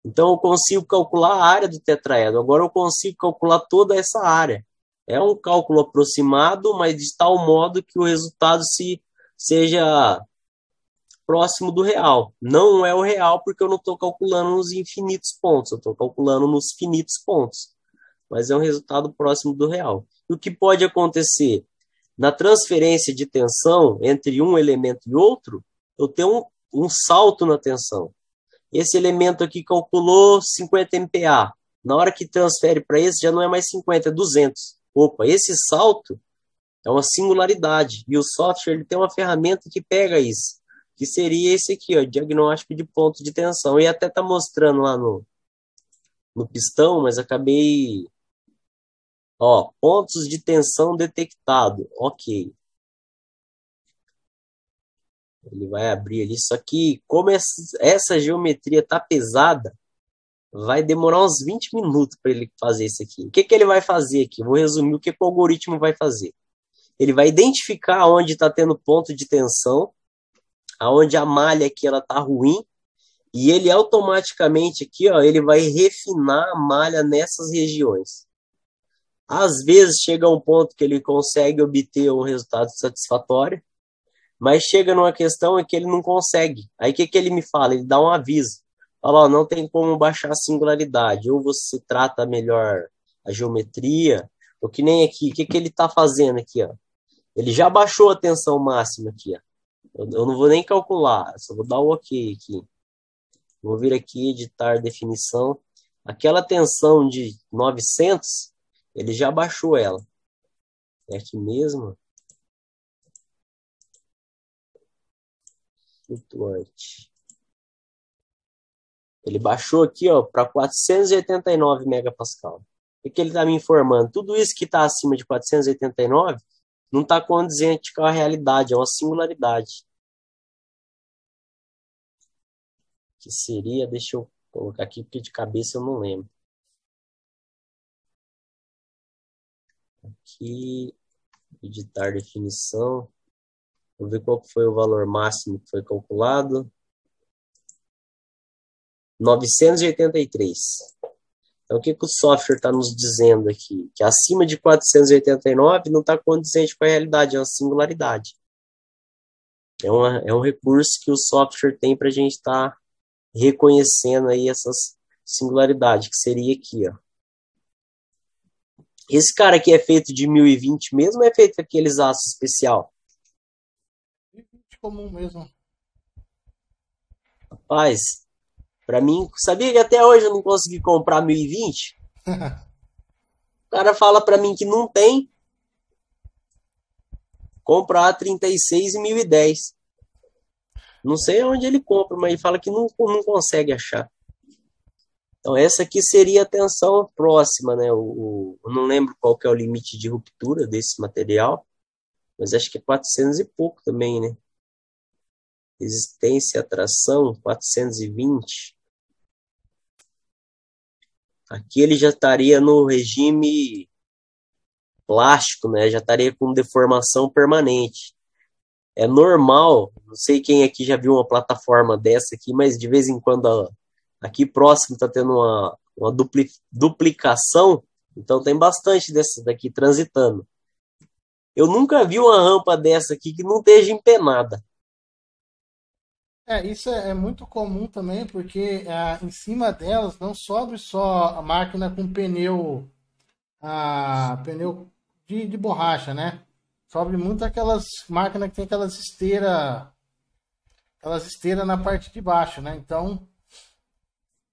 Então, eu consigo calcular a área do tetraedro. Agora, eu consigo calcular toda essa área. É um cálculo aproximado, mas de tal modo que o resultado seja próximo do real. Não é o real porque eu não estou calculando nos infinitos pontos. Eu estou calculando nos finitos pontos. Mas é um resultado próximo do real. E o que pode acontecer? Na transferência de tensão entre um elemento e outro, eu tenho um salto na tensão. Esse elemento aqui calculou 50 MPa. Na hora que transfere para esse, já não é mais 50, é 200. Opa, esse salto é uma singularidade. E o software ele tem uma ferramenta que pega isso. Que seria esse aqui, ó, diagnóstico de ponto de tensão. E até está mostrando lá no pistão, mas acabei... Ó, pontos de tensão detectado. Ok. Ele vai abrir ali. Só que, como essa geometria tá pesada, vai demorar uns 20 minutos para ele fazer isso aqui. O que ele vai fazer aqui? Vou resumir o que o algoritmo vai fazer. Ele vai identificar onde está tendo ponto de tensão, aonde a malha aqui ela tá ruim, e ele automaticamente aqui, ó, ele vai refinar a malha nessas regiões. Às vezes chega a um ponto que ele consegue obter um resultado satisfatório, mas chega numa questão em que ele não consegue. Aí o que ele me fala? Ele dá um aviso. Fala, ó, não tem como baixar a singularidade. Ou você trata melhor a geometria, ou que nem aqui. O que ele está fazendo aqui? Ó? Ele já baixou a tensão máxima aqui. Ó. Eu não vou nem calcular, só vou dar o ok aqui. Vou vir aqui, editar definição. Aquela tensão de 900, ele já baixou ela. É aqui mesmo. Flutuante. Ele baixou aqui, ó, para 489 megapascal. O que ele está me informando? Tudo isso que está acima de 489 não está condizente com a realidade, é uma singularidade. Que seria, deixa eu colocar aqui, porque de cabeça eu não lembro. Aqui, editar definição. Vou ver qual foi o valor máximo que foi calculado. 983. Então, o que o software está nos dizendo aqui? Que acima de 489 não está condizente com a realidade, é uma singularidade. É um recurso que o software tem para a gente estar reconhecendo aí essas singularidades, que seria aqui, ó. Esse cara aqui é feito de 1020 mesmo ou é feito com aqueles aços especial? Comum mesmo. Rapaz, Pra mim, sabia que até hoje eu não consegui comprar 1020? O cara fala pra mim que não tem, compra a 36 e 1010. Não sei onde ele compra, mas ele fala que não consegue achar. Então, essa aqui seria a tensão próxima, né? Eu não lembro qual que é o limite de ruptura desse material, mas acho que é 400 e pouco também, né? Resistência, atração, 420. Aqui ele já estaria no regime plástico, né? Já estaria com deformação permanente. É normal, não sei quem aqui já viu uma plataforma dessa aqui, mas de vez em quando aqui próximo está tendo uma duplicação, então tem bastante dessas daqui transitando. Eu nunca vi uma rampa dessa aqui que não esteja empenada. Isso é muito comum também, porque em cima delas não sobe só a máquina com pneu de borracha, né? Sobe muito aquelas máquinas que tem aquelas esteiras na parte de baixo, né? Então,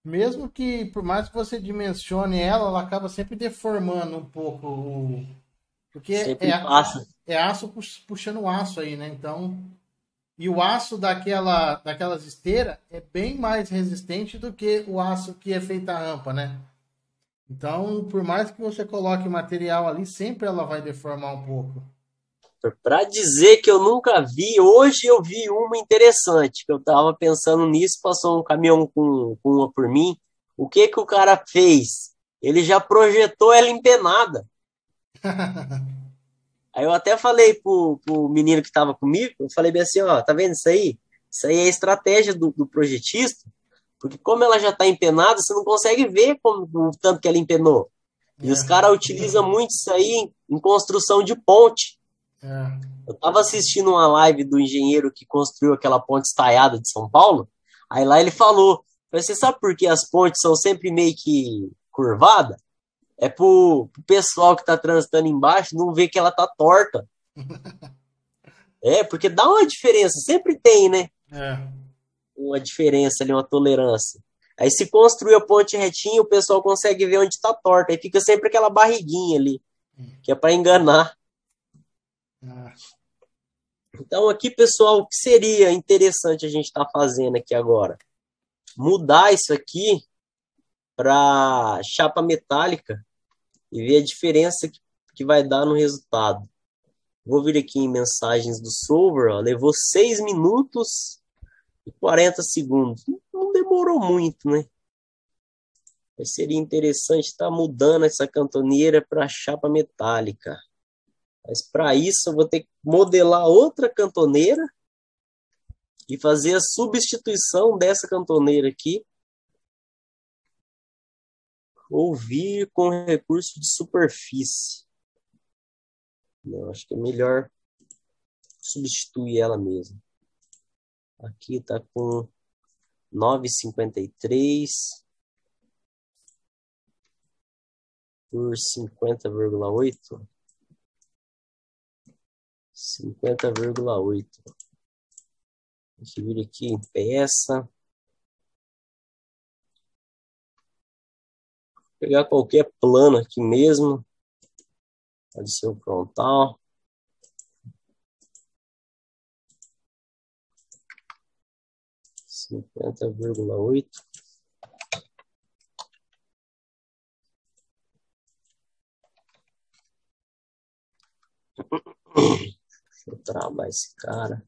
mesmo que, por mais que você dimensione ela, ela acaba sempre deformando um pouco, porque Sempre passa. é aço puxando aço aí, né? Então, e o aço daquelas esteiras é bem mais resistente do que o aço que é feita a rampa, né? Então, por mais que você coloque material ali, sempre ela vai deformar um pouco. Para dizer que eu nunca vi, hoje eu vi uma interessante, que eu estava pensando nisso, passou um caminhão com uma por mim. O que que o cara fez? Ele já projetou ela empenada. Aí eu até falei pro menino que estava comigo, eu falei bem assim, ó, tá vendo isso aí? Isso aí é a estratégia do projetista, porque como ela já está empenada, você não consegue ver o tanto que ela empenou. E os É, caras utilizam muito isso aí em construção de ponte. é. Eu estava assistindo uma live do engenheiro que construiu aquela ponte estaiada de São Paulo. Aí lá ele falou: você sabe por que as pontes são sempre meio que curvadas? É pro pessoal que está transitando embaixo não ver que ela tá torta. É, porque dá uma diferença, sempre tem, né? É. Uma diferença ali, uma tolerância. Aí se construir a ponte retinha, o pessoal consegue ver onde tá torta. Aí fica sempre aquela barriguinha ali, que é para enganar. Ah, Então, aqui, pessoal, o que seria interessante a gente estar fazendo aqui agora? Mudar isso aqui para chapa metálica e ver a diferença que vai dar no resultado. Vou vir aqui em mensagens do Solver, ó, levou 6 minutos e 40 segundos. Não demorou muito, né? Mas seria interessante estar mudando essa cantoneira para chapa metálica. Mas para isso eu vou ter que modelar outra cantoneira e fazer a substituição dessa cantoneira aqui, ou vir com recurso de superfície. Não, acho que é melhor substituir ela mesmo. Aqui está com 9,53 por 50,8. 50,8. Deixa eu vir aqui em peça. Vou pegar qualquer plano aqui mesmo. Pode ser o frontal. 50,8. Deixa eu trabalhar esse cara.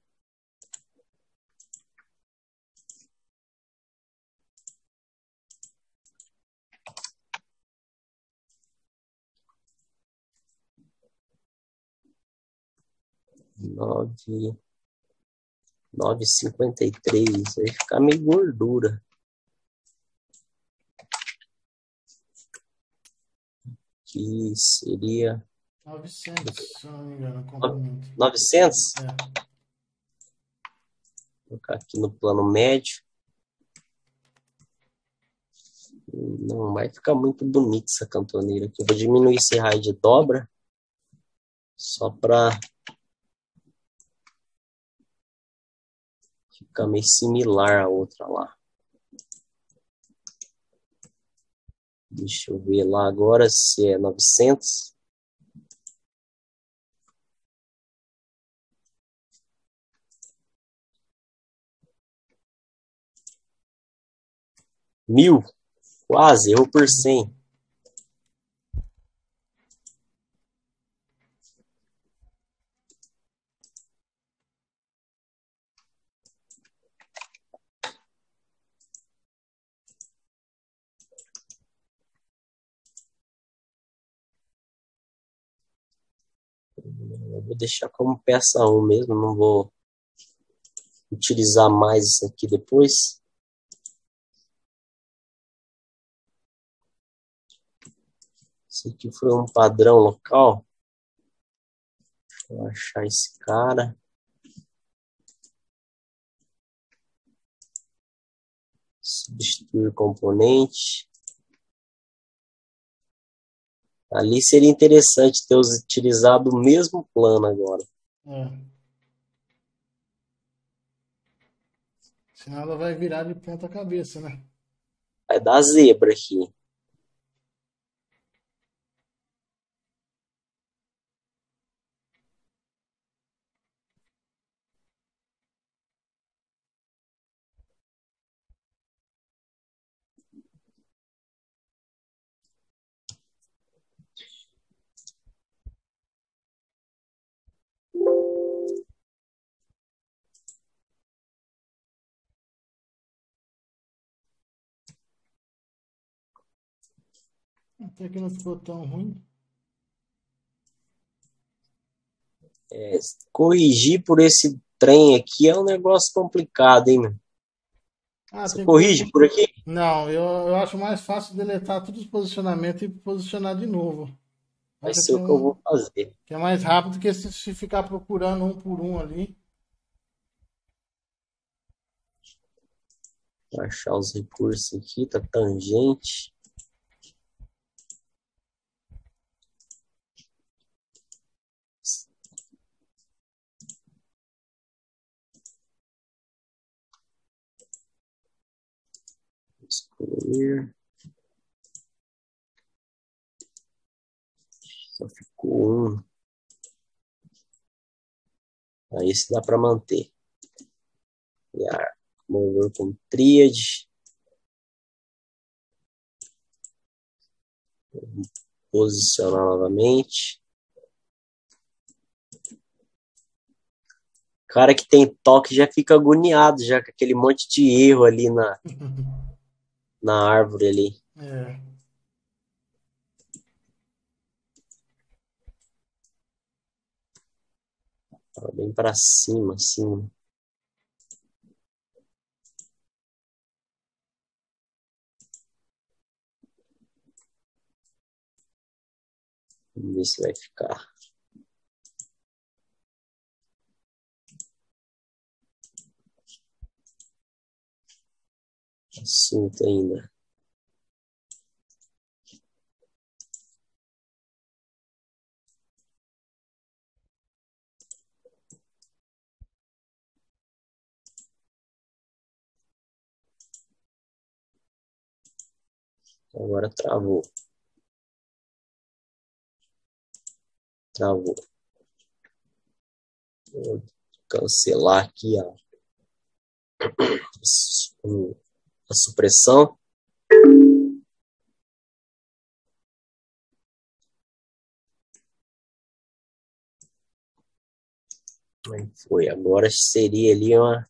Nove 9,53. Vai ficar meio gordura. Que seria 900, se eu não me engano, o comprimento. 900. É. Vou colocar aqui no plano médio. Não vai ficar muito bonito essa cantoneira aqui. Eu vou diminuir esse raio de dobra. Só para ficar meio similar à outra lá. Deixa eu ver lá agora se é 900. Mil, quase, errou por 100. Eu vou deixar como peça 1 mesmo, não vou utilizar mais isso aqui depois. Isso aqui foi um padrão local. Deixa eu achar esse cara. Substituir componente. Ali seria interessante ter utilizado o mesmo plano agora. É. Senão ela vai virar de ponta cabeça, né? Vai dar zebra aqui. Até que não ficou tão ruim. Corrigir por esse trem aqui é um negócio complicado, hein, meu? Ah, Você tem corrige como. por aqui? Não, eu acho mais fácil deletar todos os posicionamentos e posicionar de novo. Vai Acho ser o que eu vou fazer. que é mais rápido que se ficar procurando um por um ali. Vou achar os recursos aqui, tá tangente. Excluir. Só ficou um. Aí esse dá para manter. Mover com tríade. Posicionar novamente. Cara que tem toque já fica agoniado, já com aquele monte de erro ali na árvore ali. É. Bem para cima, assim. Vamos ver se vai ficar. Assunto ainda. Agora travou. Travou. Vou cancelar aqui a supressão. Aí foi. Agora seria ali uma.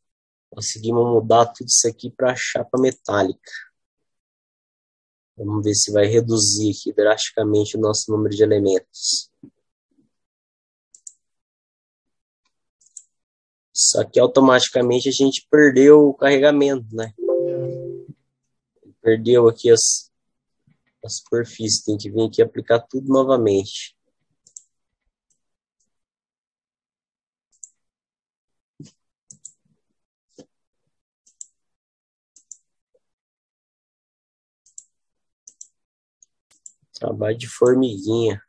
Conseguimos mudar tudo isso aqui para chapa metálica. Vamos ver se vai reduzir aqui drasticamente o nosso número de elementos. Só que automaticamente a gente perdeu o carregamento, né? É. Perdeu aqui a superfície. Tem que vir aqui aplicar tudo novamente. Trabalho de formiguinha.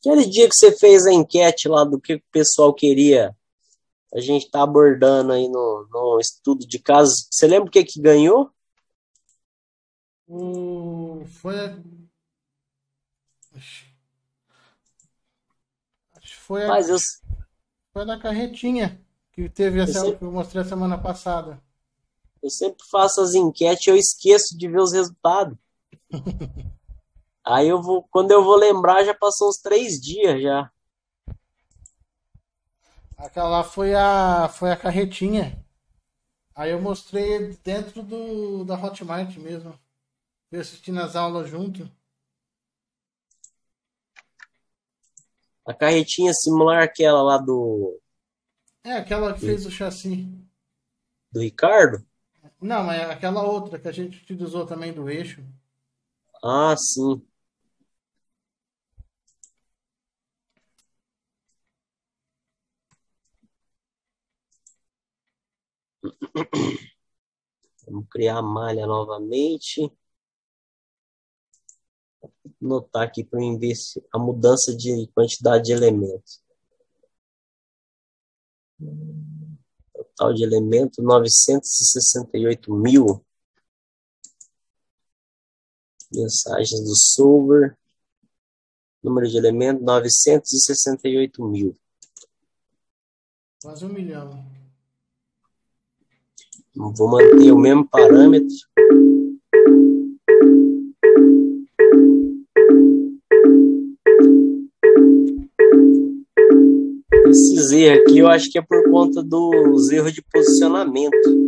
Aquele dia que você fez a enquete lá do que o pessoal queria, a gente tá abordando aí no estudo de casos. Você lembra o que ganhou? Foi, acho que foi Mas foi da carretinha que teve eu essa que sempre, eu mostrei a semana passada. eu sempre faço as enquetes e eu esqueço de ver os resultados. Aí quando eu vou lembrar, já passou uns 3 dias já. Aquela lá foi a carretinha. Aí eu mostrei dentro da Hotmart mesmo. Fui assistindo as aulas junto. A carretinha simular aquela lá É aquela que do, fez o chassi. do Ricardo? Não, mas é aquela outra que a gente utilizou também do eixo. Ah, sim. Vamos criar a malha novamente. Notar aqui para eu ver a mudança de quantidade de elementos. Total de elementos 968.000. Mensagens do solver. Número de elementos 968.000. Quase 1 milhão. Vou manter o mesmo parâmetro. Esses erros aqui eu acho que é por conta dos erros de posicionamento.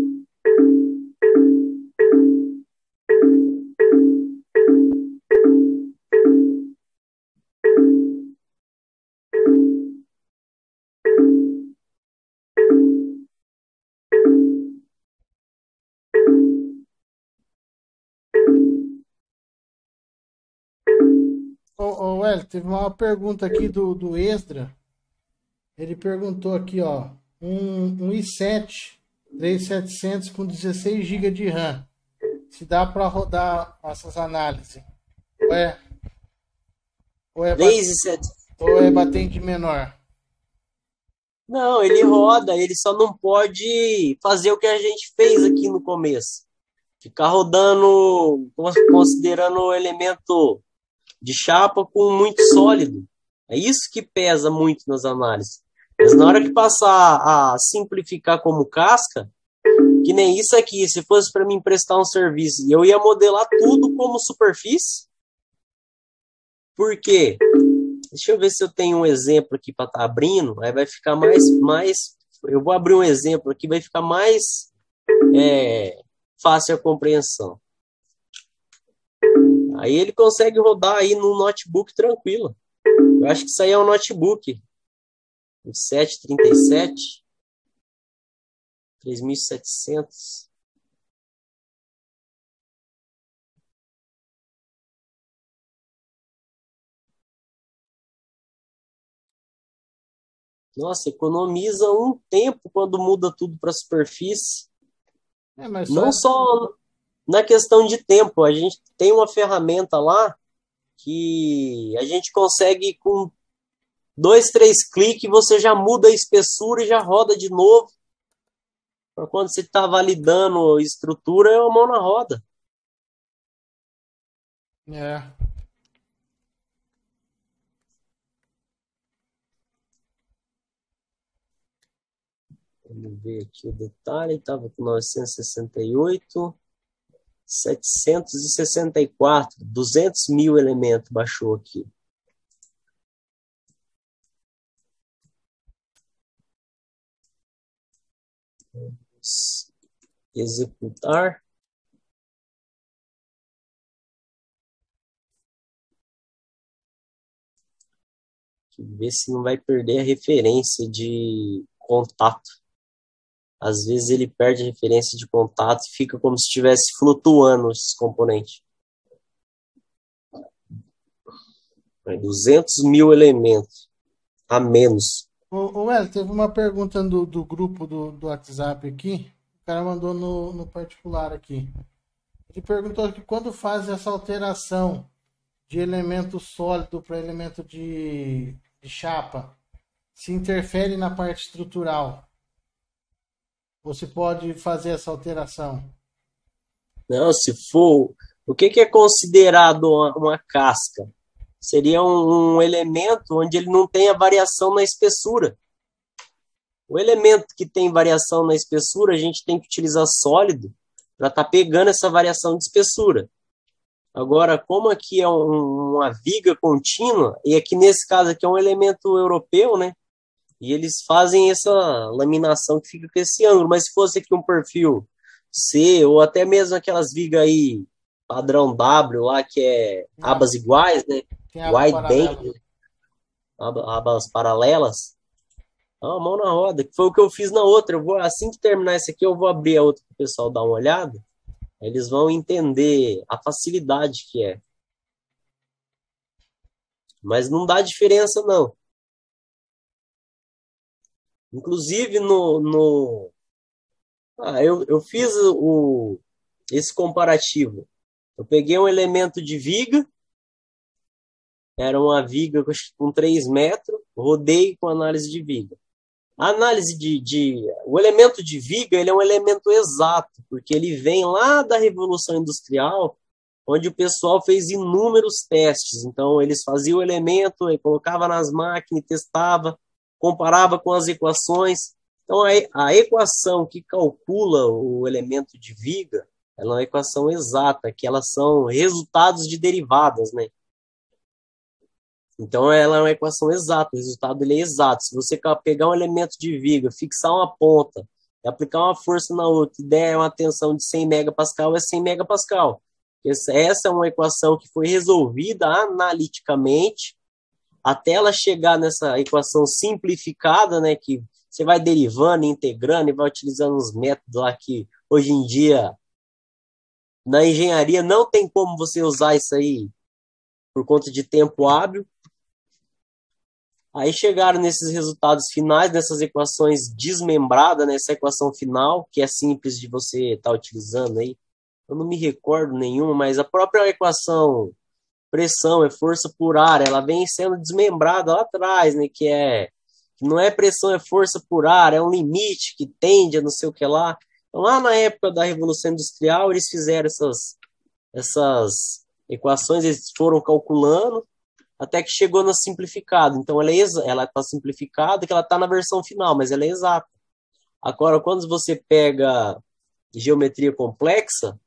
Ô, Hélio, teve uma pergunta aqui do Extra. Ele perguntou aqui, ó. Um i7 3700 com 16 GB de RAM. Se dá para rodar essas análises? Ou é, ou é, 3 e 7. ou é batente menor? Não, ele roda, ele só não pode fazer o que a gente fez aqui no começo. Ficar rodando, considerando o elemento de chapa com muito sólido. É isso que pesa muito nas análises. Mas na hora que passar a simplificar como casca, que nem isso aqui, se fosse para mim prestar um serviço, eu ia modelar tudo como superfície. Por quê? Deixa eu ver se eu tenho um exemplo aqui para estar abrindo. Aí vai ficar mais. Eu vou abrir um exemplo aqui, vai ficar mais fácil a compreensão. Aí ele consegue rodar aí no notebook tranquilo. Eu acho que isso aí é um notebook. 737. 3700. Nossa, economiza um tempo quando muda tudo para superfície. Mas Não só na questão de tempo. A gente tem uma ferramenta lá que a gente consegue com 2, 3 cliques, você já muda a espessura e já roda de novo. Quando você está validando a estrutura, é uma mão na roda. É. Vamos ver aqui o detalhe. Estava com 968, 764, 200.000 elementos baixou aqui. Vamos executar. Ver se não vai perder a referência de contato. Às vezes ele perde a referência de contato e fica como se estivesse flutuando esses componentes. 200.000 elementos a menos. Teve uma pergunta do grupo do WhatsApp aqui. O cara mandou no particular aqui. Ele perguntou que quando faz essa alteração de elemento sólido para elemento de chapa se interfere na parte estrutural? Você pode fazer essa alteração? Não, se for. O que é considerado uma casca? Seria um elemento onde ele não tem a variação na espessura. O elemento que tem variação na espessura, a gente tem que utilizar sólido para estar pegando essa variação de espessura. Agora, como aqui é uma viga contínua, e aqui nesse caso aqui é um elemento europeu, né? E eles fazem essa laminação que fica com esse ângulo. Mas se fosse aqui um perfil C, ou até mesmo aquelas vigas aí, padrão W lá, que é abas iguais, né? Tem aba Wide paralela. band, abas paralelas. Ah, mão na roda, que foi o que eu fiz na outra. Eu vou, assim que terminar esse aqui, eu vou abrir a outra para o pessoal dar uma olhada. Eles vão entender a facilidade que é. Mas não dá diferença, não. Inclusive, eu fiz esse comparativo. Eu peguei um elemento de viga, era uma viga com 3 metros, rodei com análise de viga. A análise o elemento de viga, ele é um elemento exato, porque ele vem lá da Revolução Industrial, onde o pessoal fez inúmeros testes. Então, eles faziam o elemento, colocava nas máquinas, testava, comparava com as equações. Então, a equação que calcula o elemento de viga, ela é uma equação exata, que elas são resultados de derivadas, né? Então, ela é uma equação exata, o resultado dele é exato. Se você pegar um elemento de viga, fixar uma ponta, e aplicar uma força na outra, e der uma tensão de 100 megapascal, é 100 megapascal. Essa é uma equação que foi resolvida analiticamente, até ela chegar nessa equação simplificada, né, que você vai derivando, integrando, e vai utilizando os métodos lá que, hoje em dia, na engenharia, não tem como você usar isso aí por conta de tempo hábil. Aí chegaram nesses resultados finais, dessas equações desmembradas, nessa equação final, que é simples de você estar utilizando aí. Eu não me recordo nenhuma, mas a própria equação pressão é força por ar, ela vem sendo desmembrada lá atrás, né? Que não é pressão, é força por ar, é um limite que tende a não sei o que lá. Então, lá na época da Revolução Industrial, eles fizeram essas equações, eles foram calculando, até que chegou na simplificada. Então, ela está simplificada, que ela está na versão final, mas ela é exata. Agora, quando você pega geometria complexa,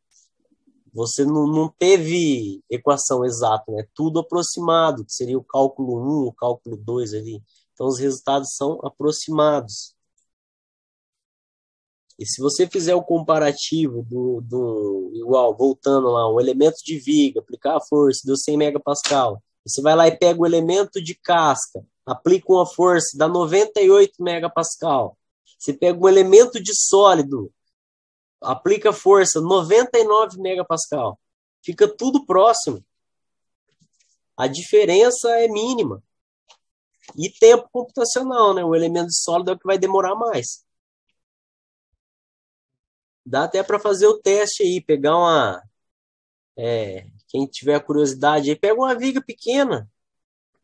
você não teve equação exata, né? Tudo aproximado, que seria o cálculo 1, o cálculo 2 ali. Então, os resultados são aproximados. E se você fizer o comparativo igual, voltando lá, um elemento de viga, aplicar a força, deu 100 megapascal. Você vai lá e pega o elemento de casca, aplica uma força, dá 98 megapascal. Você pega um elemento de sólido, aplica força, 99 megapascal. Fica tudo próximo. A diferença é mínima. E tempo computacional, né? O elemento sólido é o que vai demorar mais. Dá até para fazer o teste aí, pegar quem tiver curiosidade aí, pega uma viga pequena,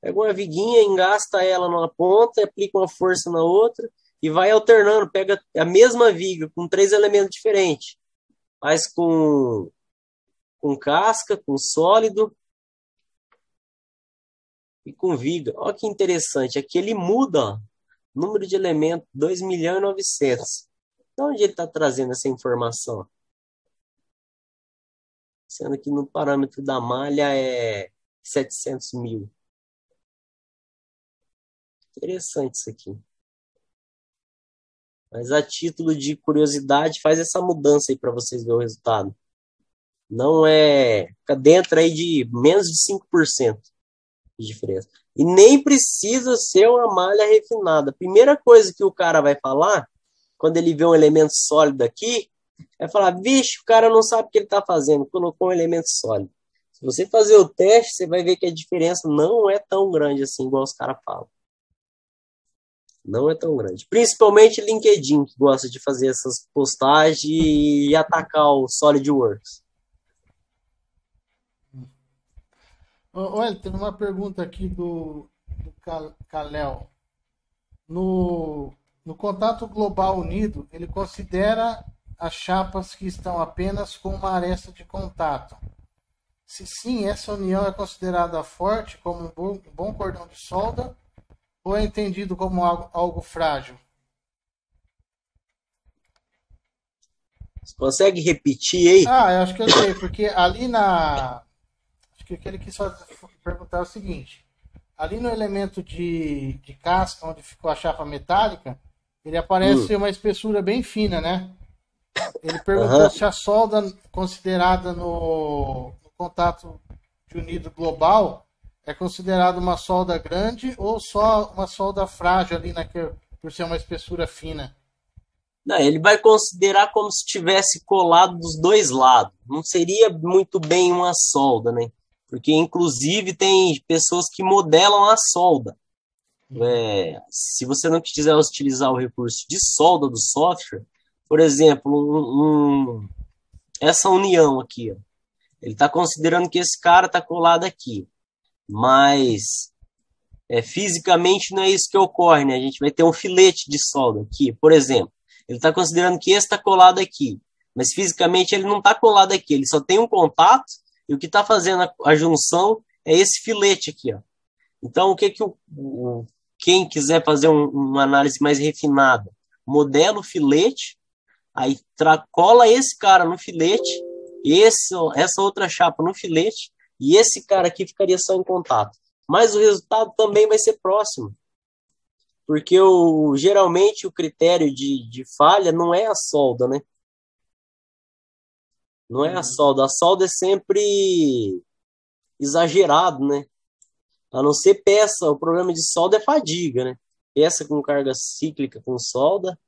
pega uma viguinha, engasta ela numa ponta, aplica uma força na outra e vai alternando, pega a mesma viga com 3 elementos diferentes. Faz com casca, com sólido e com viga. Olha que interessante, aqui ele muda, ó, número de elementos, 2.900.000. De onde ele está trazendo essa informação? Sendo que no parâmetro da malha é 700.000. Interessante isso aqui. Mas a título de curiosidade, faz essa mudança aí para vocês verem o resultado. Não fica dentro aí de menos de 5% de diferença. E nem precisa ser uma malha refinada. A primeira coisa que o cara vai falar, quando ele vê um elemento sólido aqui, é falar, vixe, o cara não sabe o que ele está fazendo, colocou um elemento sólido. Se você fazer o teste, você vai ver que a diferença não é tão grande assim, igual os caras falam. Não é tão grande. Principalmente LinkedIn, que gosta de fazer essas postagens e atacar o SolidWorks. Olha, teve uma pergunta aqui do Kalel. No contato global unido, ele considera as chapas que estão apenas com uma aresta de contato. Se sim, essa união é considerada forte como um bom cordão de solda ou é entendido como algo frágil? Você consegue repetir aí? Ah, eu acho que eu sei, porque ali na. Acho que o que ele quis perguntar é o seguinte: ali no elemento de casca, onde ficou a chapa metálica, ele aparece uma espessura bem fina, né? Ele perguntou se a solda considerada no contato de unido global é considerada uma solda grande ou só uma solda frágil ali por ser uma espessura fina. Não, ele vai considerar como se tivesse colado dos dois lados. Não seria muito bem uma solda, né? Porque, inclusive, tem pessoas que modelam a solda. Se você não quiser utilizar o recurso de solda do software, por exemplo, essa união aqui, ó, ele está considerando que esse cara está colado aqui. Mas fisicamente não é isso que ocorre, né? A gente vai ter um filete de solda aqui, por exemplo. Ele está considerando que esse está colado aqui, mas fisicamente ele não está colado aqui, ele só tem um contato e o que está fazendo a junção é esse filete aqui, ó. Então, o que quem quiser fazer uma análise mais refinada, modela o filete, aí cola esse cara no filete, essa outra chapa no filete, e esse cara aqui ficaria só em contato. Mas o resultado também vai ser próximo. Porque geralmente o critério de falha não é a solda, né? Não é a solda. A solda é sempre exagerado, né? A não ser peça. O problema de solda é fadiga, né? Peça com carga cíclica com solda.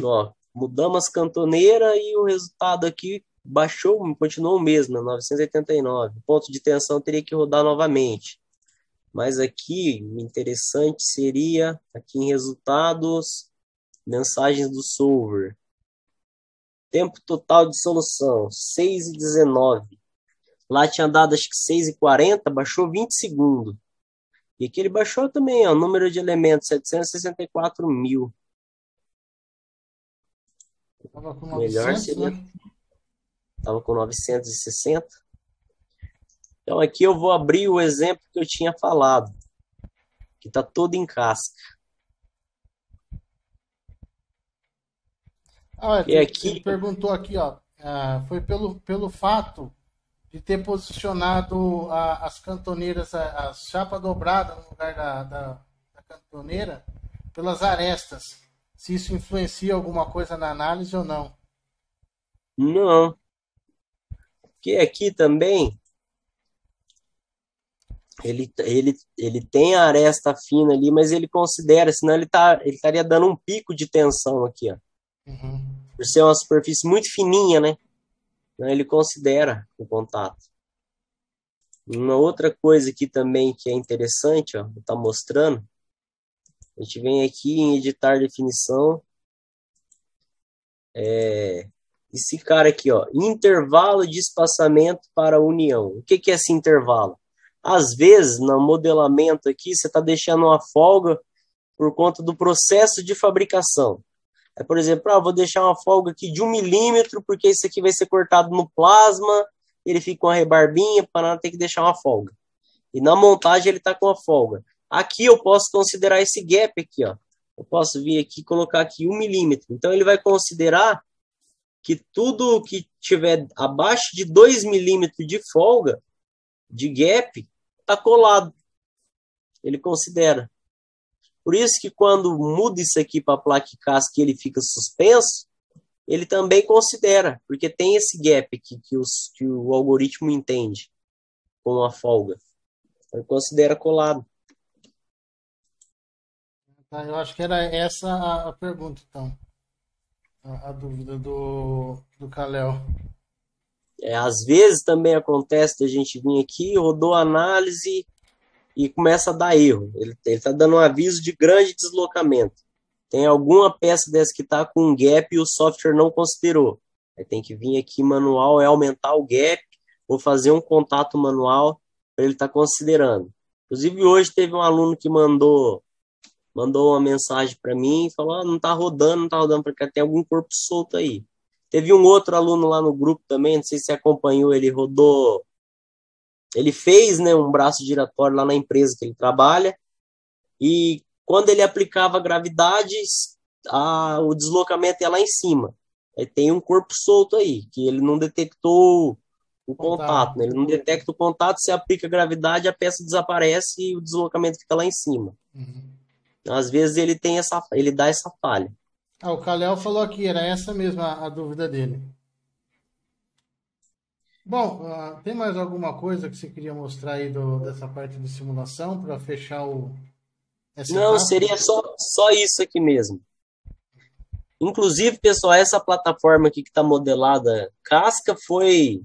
Ó, mudamos as cantoneiras e o resultado aqui baixou, continuou o mesmo, 989. O ponto de tensão teria que rodar novamente. Mas aqui, o interessante seria, aqui em resultados, mensagens do solver. Tempo total de solução, 6:19. Lá tinha dado acho que 6:40, baixou 20 segundos. E aqui ele baixou também, ó, número de elementos, 764 mil. Tava com Melhor 900, seria... né? Estava com 960. Então aqui eu vou abrir o exemplo que eu tinha falado, que está todo em casca. E aqui Ele perguntou aqui, ó, foi pelo fato de ter posicionado as cantoneiras, a chapa dobrada no lugar da cantoneira, pelas arestas. Se isso influencia alguma coisa na análise ou não. não, porque aqui também ele tem a aresta fina ali, mas ele considera, senão ele estaria dando um pico de tensão aqui, ó. Por ser uma superfície muito fininha, né? Então ele considera o contato. Uma outra coisa aqui também que é interessante, ó, tá mostrando. A gente vem aqui em editar definição. Esse cara aqui, ó, intervalo de espaçamento para união. O que é esse intervalo? Às vezes, no modelamento aqui, você está deixando uma folga por conta do processo de fabricação. Por exemplo, vou deixar uma folga aqui de 1 milímetro, porque isso aqui vai ser cortado no plasma, ele fica com a rebarbinha, para não ter que deixar uma folga. E na montagem ele está com a folga. Aqui eu posso considerar esse gap aqui, ó. Eu posso vir aqui e colocar aqui 1 milímetro. Então ele vai considerar que tudo que tiver abaixo de 2 milímetros de folga, de gap, está colado. Ele considera. Por isso que quando muda isso aqui para a placa casca e ele fica suspenso, ele também considera, porque tem esse gap aqui que o algoritmo entende como uma folga. Ele considera colado. Eu acho que era essa a pergunta, então. A dúvida do Kalel. Às vezes também acontece da gente vir aqui, rodou a análise e começa a dar erro. Ele está dando um aviso de grande deslocamento. Tem alguma peça dessa que está com um gap e o software não considerou. Aí tem que vir aqui manual, aumentar o gap vou fazer um contato manual para ele estar considerando. Inclusive, hoje teve um aluno que mandou uma mensagem para mim e falou: não está rodando, não está rodando, porque tem algum corpo solto aí. Teve um outro aluno lá no grupo também, não sei se você acompanhou, ele rodou, ele fez, né, um braço giratório lá na empresa que ele trabalha, e quando ele aplicava a gravidade, o deslocamento é lá em cima. Aí tem um corpo solto aí, que ele não detectou o Contato. contato, né? Ele não detecta o contato, você aplica a gravidade, a peça desaparece e o deslocamento fica lá em cima. Uhum. Às vezes ele dá essa falha. Ah, o Kalel falou aqui, era essa mesmo a dúvida dele. Bom, tem mais alguma coisa que você queria mostrar aí dessa parte de simulação para fechar essa Não, etapa? seria só isso aqui mesmo. Inclusive, pessoal, essa plataforma aqui que está modelada casca foi.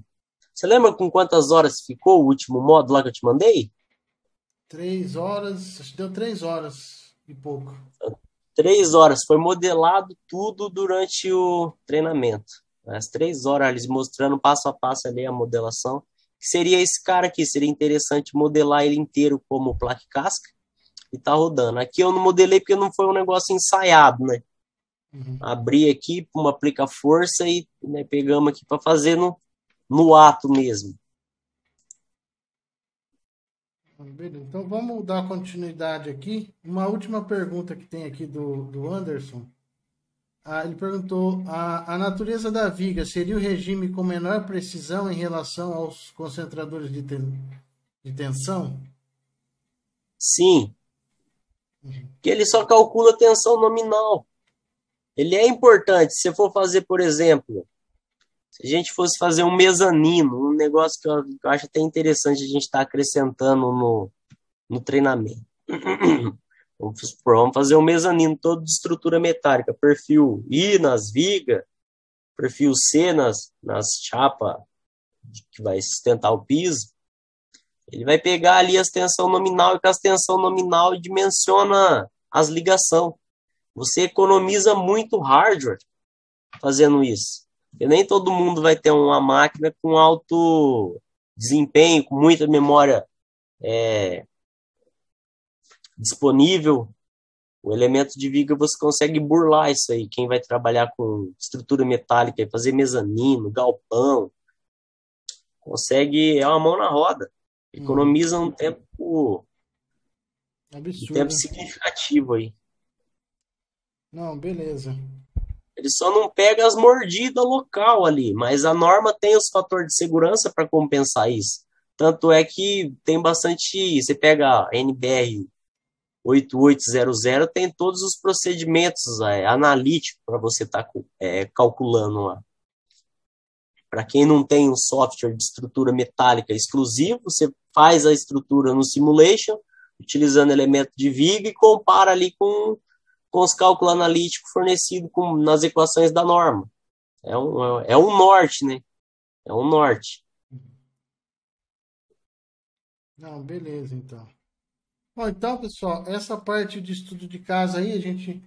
Você lembra com quantas horas ficou o último módulo lá que eu te mandei? 3 horas, acho que deu 3 horas e pouco. 3 horas. Foi modelado tudo durante o treinamento. As 3 horas eles mostrando passo a passo ali a modelação. Que seria esse cara aqui. Seria interessante modelar ele inteiro como placa casca e tá rodando. Aqui eu não modelei porque não foi um negócio ensaiado, né? Uhum. Abri aqui, uma aplica força e, né, pegamos aqui para fazer no ato mesmo. Beleza. Então vamos dar continuidade aqui. Uma última pergunta que tem aqui do Anderson. Ele perguntou: a natureza da viga seria o regime com menor precisão em relação aos concentradores de tensão? Sim, que ele só calcula a tensão nominal. Ele é importante. Se você for fazer, por exemplo, se a gente fosse fazer um mezanino, um negócio que eu acho até interessante a gente estar acrescentando no treinamento. Vamos fazer um mezanino todo de estrutura metálica, perfil I nas vigas, perfil C nas chapas que vai sustentar o piso. Ele vai pegar ali as tensão nominal e com as tensão nominal dimensiona as ligações. Você economiza muito hardware fazendo isso. Porque nem todo mundo vai ter uma máquina com alto desempenho, com muita memória disponível. O elemento de viga você consegue burlar isso aí. Quem vai trabalhar com estrutura metálica e fazer mezanino, galpão, consegue, é uma mão na roda. Economiza um tempo Absurdo. significativo aí. Não, beleza. Ele só não pega as mordidas local ali, mas a norma tem os fatores de segurança para compensar isso. Tanto é que tem bastante. Você pega a NBR 8800, tem todos os procedimentos analíticos para você estar calculando lá. Para quem não tem um software de estrutura metálica exclusivo, você faz a estrutura no simulation, utilizando elemento de viga e compara ali com os cálculos analíticos fornecidos nas equações da norma. É um norte, né? É um norte. Não, beleza, então. Bom, então, pessoal, essa parte de estudo de casa aí, a gente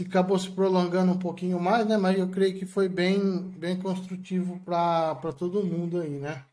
acabou se prolongando um pouquinho mais, né? Mas eu creio que foi bem construtivo para todo mundo aí, né?